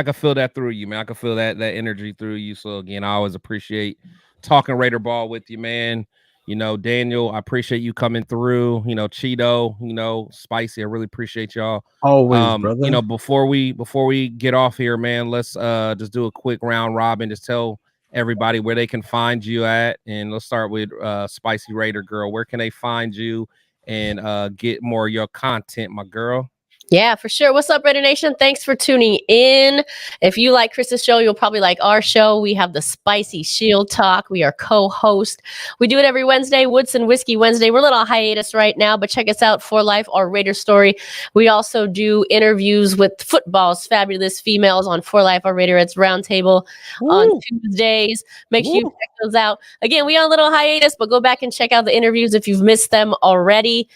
can feel that through you, man. I can feel that energy through you. So again, I always appreciate talking Raider ball with you, man. You know, Daniel, I appreciate you coming through. You know, Cheeto, you know, Spicy, I really appreciate y'all. Always, brother. You know, before we get off here, man, let's just do a quick round robin. Just tell everybody where they can find you at, and let's start with Spicy Raider Girl. Where can they find you and get more of your content, my girl? Yeah, for sure. What's up, Raider Nation? Thanks for tuning in. If you like Chris's show, you'll probably like our show. We have the Spicy Shield Talk. We are co-host. We do it every Wednesday, Woodson Whiskey Wednesday. We're a little hiatus right now, but check us out for Life, our Raider Story. We also do interviews with football's fabulous females on For Life, our Raiderettes Roundtable on Tuesdays. Make sure you check those out. Again, we on a little hiatus, but go back and check out the interviews if you've missed them already.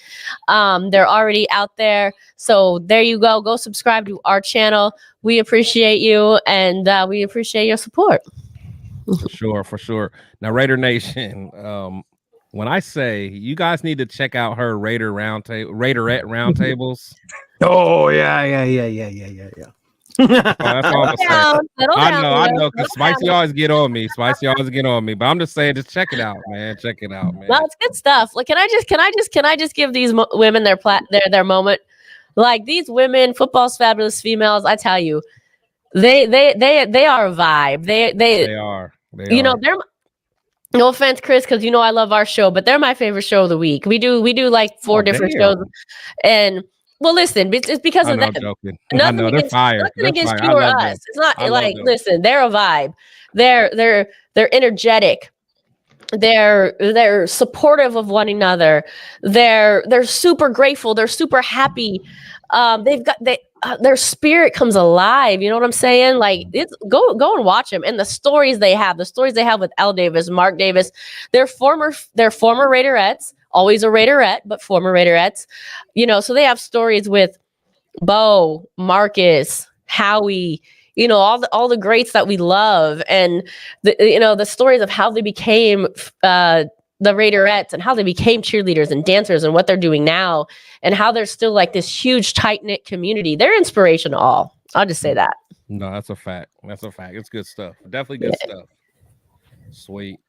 They're already out there. So there you go. Go subscribe to our channel. We appreciate you, and we appreciate your support. For sure. Now, Raider Nation, when I say you guys need to check out her Raiderette roundtables. Oh yeah. That's all I'm saying. I know, because Spicy always get on me. But I'm just saying, just check it out, man. No, it's good stuff. Like, can I just give these women their moment? Like, these women, football's fabulous females, I tell you, they are a vibe. They are. You know, they're, no offense, Chris, because you know I love our show, but they're my favorite show of the week. We do like 4 different shows, and well, listen, it's because of them. I know they're fire. Nothing against you or us. It's not like, listen, they're a vibe. They're energetic. They're supportive of one another. They're super grateful. They're super happy. Their spirit comes alive. You know what I'm saying? Like, it's go and watch them, and the stories they have with L. Davis, Mark Davis. They're former Raiderettes, always a Raiderette, but former Raiderettes. You know, so they have stories with Bo, Marcus, Howie. You know, all the greats that we love, and the stories of how they became the Raiderettes and how they became cheerleaders and dancers and what they're doing now, and how they're still like this huge tight-knit community. They're inspiration to all. I'll just say that. No, that's a fact. It's good stuff. Definitely good stuff. Sweet.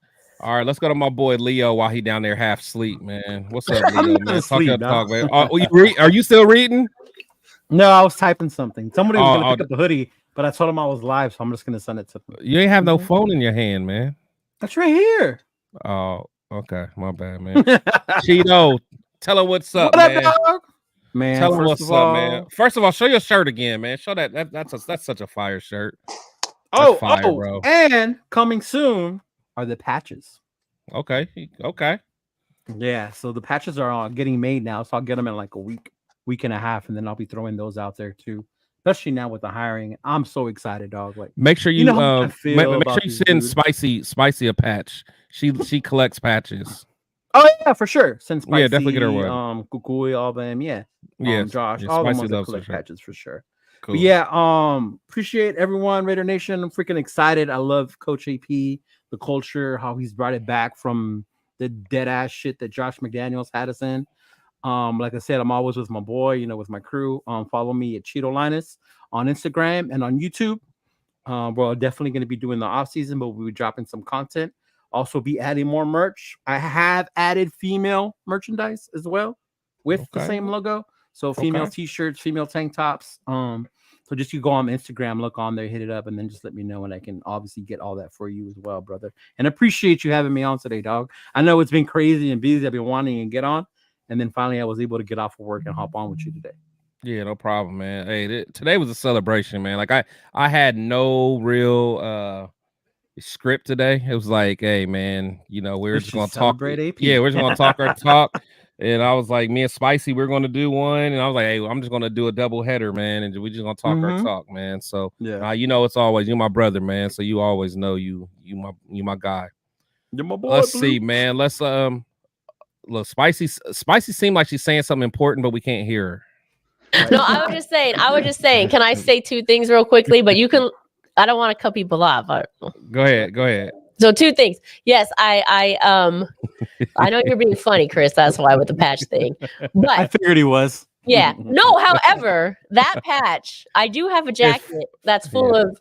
All right, let's go to my boy Leo while he down there half asleep, man. What's up, Leo, man? Talk, man. Are you still reading? No, I was typing something. Somebody was going to pick up the hoodie, but I told him I was live, so I'm just going to send it to them. You ain't have no phone in your hand, man. That's right here. Oh, okay. My bad, man. Cheeto, tell her what's up, man. Man, tell her what's up, man. First of all, show your shirt again, man. Show that's such a fire shirt. That's fire, bro. And coming soon are the patches. Okay. Yeah, so the patches are getting made now, so I'll get them in like a week and a half, and then I'll be throwing those out there too. Especially now with the hiring, I'm so excited, dog. Like, make sure you make sure you send Spicy a patch. She collects patches. Oh yeah, for sure. Send Spicy, definitely get her one. Kukui, all them, Josh, all the ones that collect patches for sure. Cool. But yeah, appreciate everyone, Raider Nation. I'm freaking excited. I love Coach AP, the culture, how he's brought it back from the dead ass shit that Josh McDaniels had us in. Like I said, I'm always with my boy, with my crew. Follow me at Cheeto Linus on Instagram and on YouTube. We're definitely going to be doing the off season, but we'll be dropping some content also be adding more merch. I have added female merchandise as well with the same logo. So female t-shirts, female tank tops. So just you go on Instagram, look on there, hit it up, and then just let me know, and I can obviously get all that for you as well, brother. And appreciate you having me on today, dog. I know it's been crazy and busy. I've been wanting to get on, and then finally I was able to get off of work and hop on with you today. Yeah, no problem, man. Hey, today was a celebration, man. Like I had no real script today. It was like, hey, man, you know, we're just gonna talk. AP. Yeah, we're just gonna talk our talk. And I was like, me and Spicy, we're going to do one. And I was like, hey, I'm just going to do a double header, man. And we're just going to talk our talk, man. So, you know, it's always, you're my brother, man. So you always know you my guy. You're my boy. Let's see, man. Let's, look, Spicy seemed like she's saying something important, but we can't hear her. No, I was just saying, can I say two things real quickly? But you can, I don't want to cut people off. Go ahead. So two things. Yes, I know you're being funny, Chris. That's why with the patch thing. But I figured he was. Yeah. No, however, that patch, I do have a jacket that's full of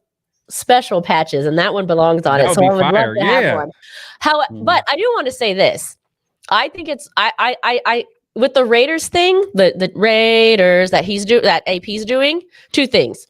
special patches, and that one belongs on it. So I would love to have one. But I do want to say this. I think it's I with the Raiders thing, the Raiders that AP's doing, two things.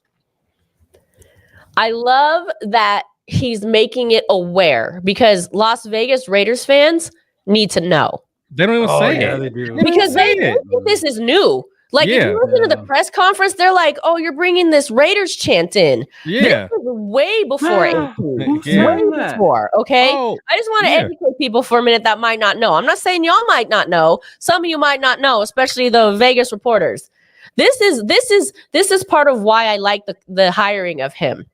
I love that he's making it aware, because Las Vegas Raiders fans need to know. They don't even say it. They do. Because they think this is new. Like, if you listen to the press conference, they're like, oh, you're bringing this Raiders chant in. Yeah. This was way before AP. Yeah. Way before, okay? Oh, I just want to educate people for a minute that might not know. I'm not saying y'all might not know. Some of you might not know, especially the Vegas reporters. This is part of why I like the hiring of him.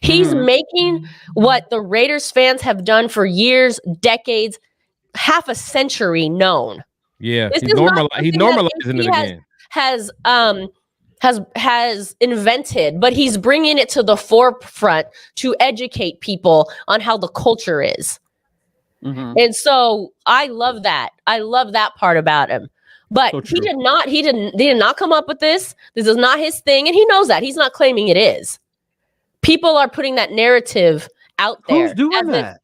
He's making what the Raiders fans have done for years, decades, half a century known. Yeah, he's normalizing it again. Has invented, but he's bringing it to the forefront to educate people on how the culture is. And so I love that. I love that part about him. But he did not come up with this. This is not his thing, and he knows that. He's not claiming it is. People are putting that narrative out there. Who's doing that?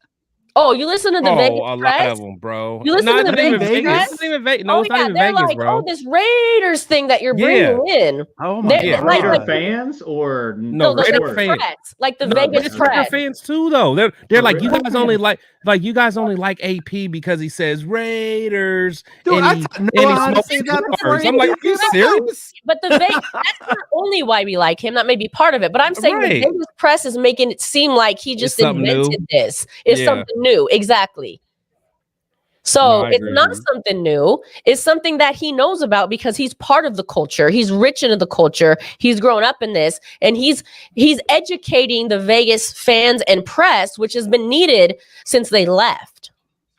Oh, you listen to the Vegas a press? lot of them, bro. You listen to the Vegas press? It's not even Vegas. No, it's not even they're Vegas, like, bro. oh, this Raiders thing that you're bringing in. Oh my God. Raider fans or no the Raider fans. press, like the Vegas press. Raider fans too, though. They're like, you guys only like AP because he says Raiders. Dude, and he smokes cigars. I'm like, are you serious? But the Vegas, that's not only why we like him. That may be part of it. But I'm saying the Vegas press is making it seem like he just invented this. It's something new. Exactly. So it's not something new. It's something that he knows about because he's part of the culture. He's rich into the culture. He's grown up in this, and he's educating the Vegas fans and press, which has been needed since they left.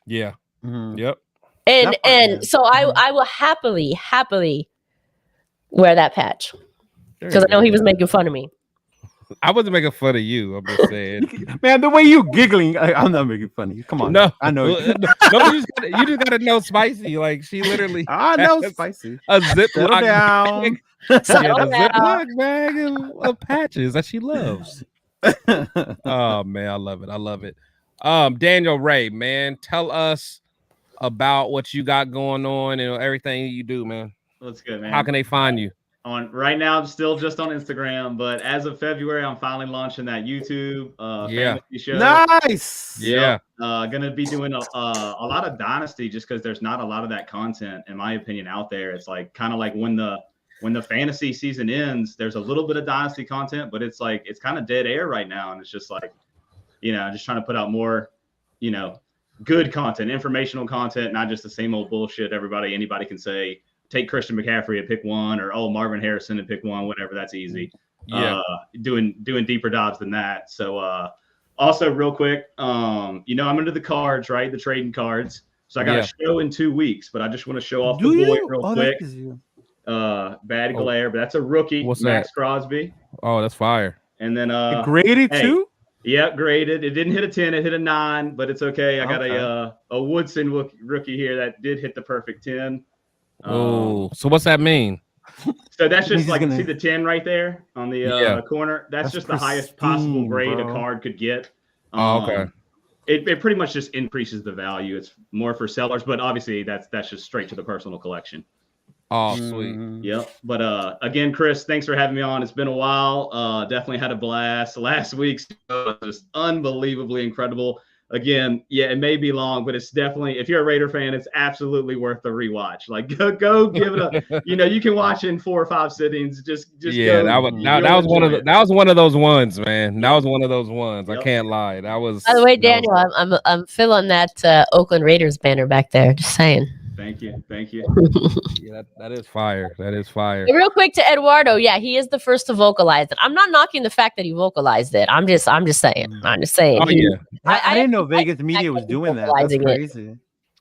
Yeah. Yep. And so I will happily wear that patch because I know he was making fun of me. I wasn't making fun of you. I'm just saying, man. The way you giggling, I'm not making fun of you. Come on, no, I know. You just gotta know Spicy. Like she literally, I know Spicy. A Ziploc down, Ziploc bag of patches that she loves. Oh man, I love it. Daniel Ray, man, tell us about what you got going on and everything you do, man. That's good, man. How can they find you? Right now, I'm still just on Instagram, but as of February, I'm finally launching that YouTube fantasy show. Nice. Yeah. Gonna be doing a lot of Dynasty just because there's not a lot of that content, in my opinion, out there. It's like kind of like when the fantasy season ends, there's a little bit of Dynasty content, but it's like it's kind of dead air right now, and it's just like, just trying to put out more, good content, informational content, not just the same old bullshit anybody can say. Take Christian McCaffrey and pick one, or Marvin Harrison and pick one, whatever. That's easy. Yeah. Doing deeper dives than that. So also real quick, I'm into the cards, right? The trading cards. So I got a show in 2 weeks, but I just want to show off the boy real quick. Bad glare, but that's a rookie. What's Max that? Crosby. Oh, that's fire. And then graded too? Yeah, graded. It didn't hit a 10, it hit a 9, but it's okay. I got a Woodson rookie here that did hit the perfect 10. Oh, so what's that mean? So that's just like, see the 10 right there on the corner? That's just the highest possible grade a card could get. Okay. it pretty much just increases the value. It's more for sellers, but obviously that's just straight to the personal collection. Oh, sweet. Yep. But again, Chris, thanks for having me on. It's been a while. Definitely had a blast. Last week's show was just unbelievably incredible. Again, yeah, it may be long, but it's definitely, if you're a Raider fan, it's absolutely worth the rewatch. Like, go give it a, you can watch it in 4 or 5 sittings. Just yeah, that was one of those ones, man. That was one of those ones. Yep. I can't lie. That was. By the way, Daniel, I'm filling that Oakland Raiders banner back there. Just saying. Thank you. Yeah, that is fire. That is fire. And real quick to Eduardo, yeah, he is the first to vocalize it. I'm not knocking the fact that he vocalized it. I'm just saying. Oh yeah, I didn't know Vegas media was doing that. That's vocalizing it. crazy.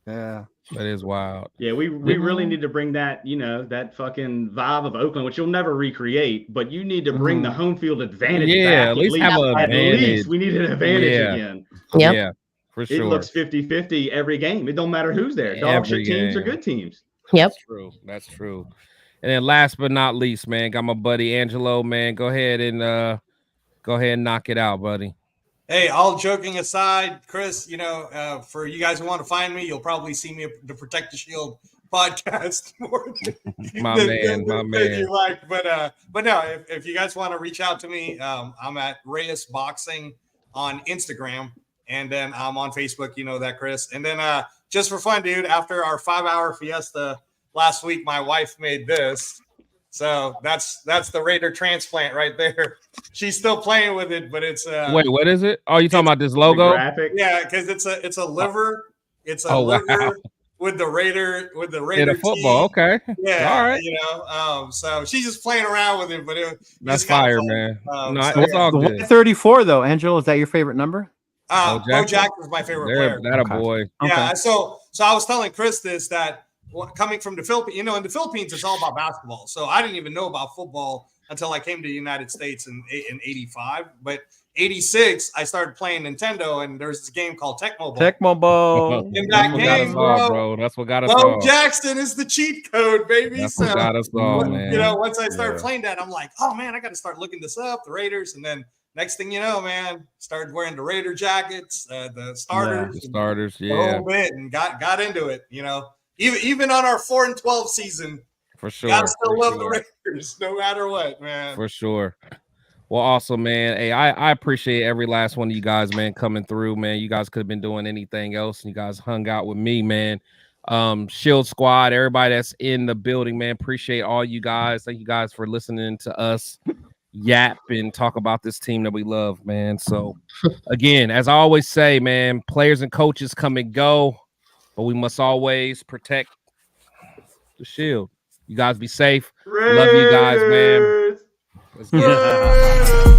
Yeah. that is wild. Yeah, we really need to bring that, that fucking vibe of Oakland, which you'll never recreate, but you need to bring the home field advantage back. At least have an at advantage. least we need an advantage again. Yep. Yeah, for sure. It looks 50-50 every game. It don't matter who's there. Dog shit teams or good teams. Yep. That's true. And then last but not least, man, got my buddy Angelo, man. Go ahead and knock it out, buddy. Hey, all joking aside, Chris, for you guys who want to find me, you'll probably see me at the Protect the Shield podcast more my than man. you like. But no, if you guys want to reach out to me, I'm at Reyes Boxing on Instagram, and then I'm on Facebook. You know that, Chris. And then just for fun, dude, after our 5-hour fiesta last week, my wife made this. So that's the Raider transplant right there. She's still playing with it, but it's wait, what is it? Oh, you talking about this logo? Yeah, because it's a liver. It's a liver with the Raider In a football, team. okay. Yeah, all right. So she's just playing around with it, but that's fire, man. It's all The good. 134 though, Angelo, is that your favorite number? Bo Jackson was my favorite player. That a boy. Yeah. Okay. So I was telling Chris this, that coming from the Philippines, in the Philippines, it's all about basketball. So I didn't even know about football until I came to the United States in 85. But 86, I started playing Nintendo, and there's this game called Tecmo Bowl. Tecmo Bowl. In that game, bro, that's what got us Bo all. Jackson is the cheat code, baby. That's what got us all, man. Once I started playing that, I'm like, oh man, I got to start looking this up, the Raiders, and then next thing you know, man, started wearing the Raider jackets, the starters, the whole bit, and got into it. Even on our 4-12 season, for sure. I still love the Raiders, no matter what, man. For sure. Well, awesome, man. Hey, I appreciate every last one of you guys, man, coming through, man. You guys could have been doing anything else, and you guys hung out with me, man. Shield Squad, everybody that's in the building, man. Appreciate all you guys. Thank you guys for listening to us yap and talk about this team that we love, man. So, again, as I always say, man, players and coaches come and go, but we must always protect the shield. You guys be safe. Love you guys, man. Let's get it.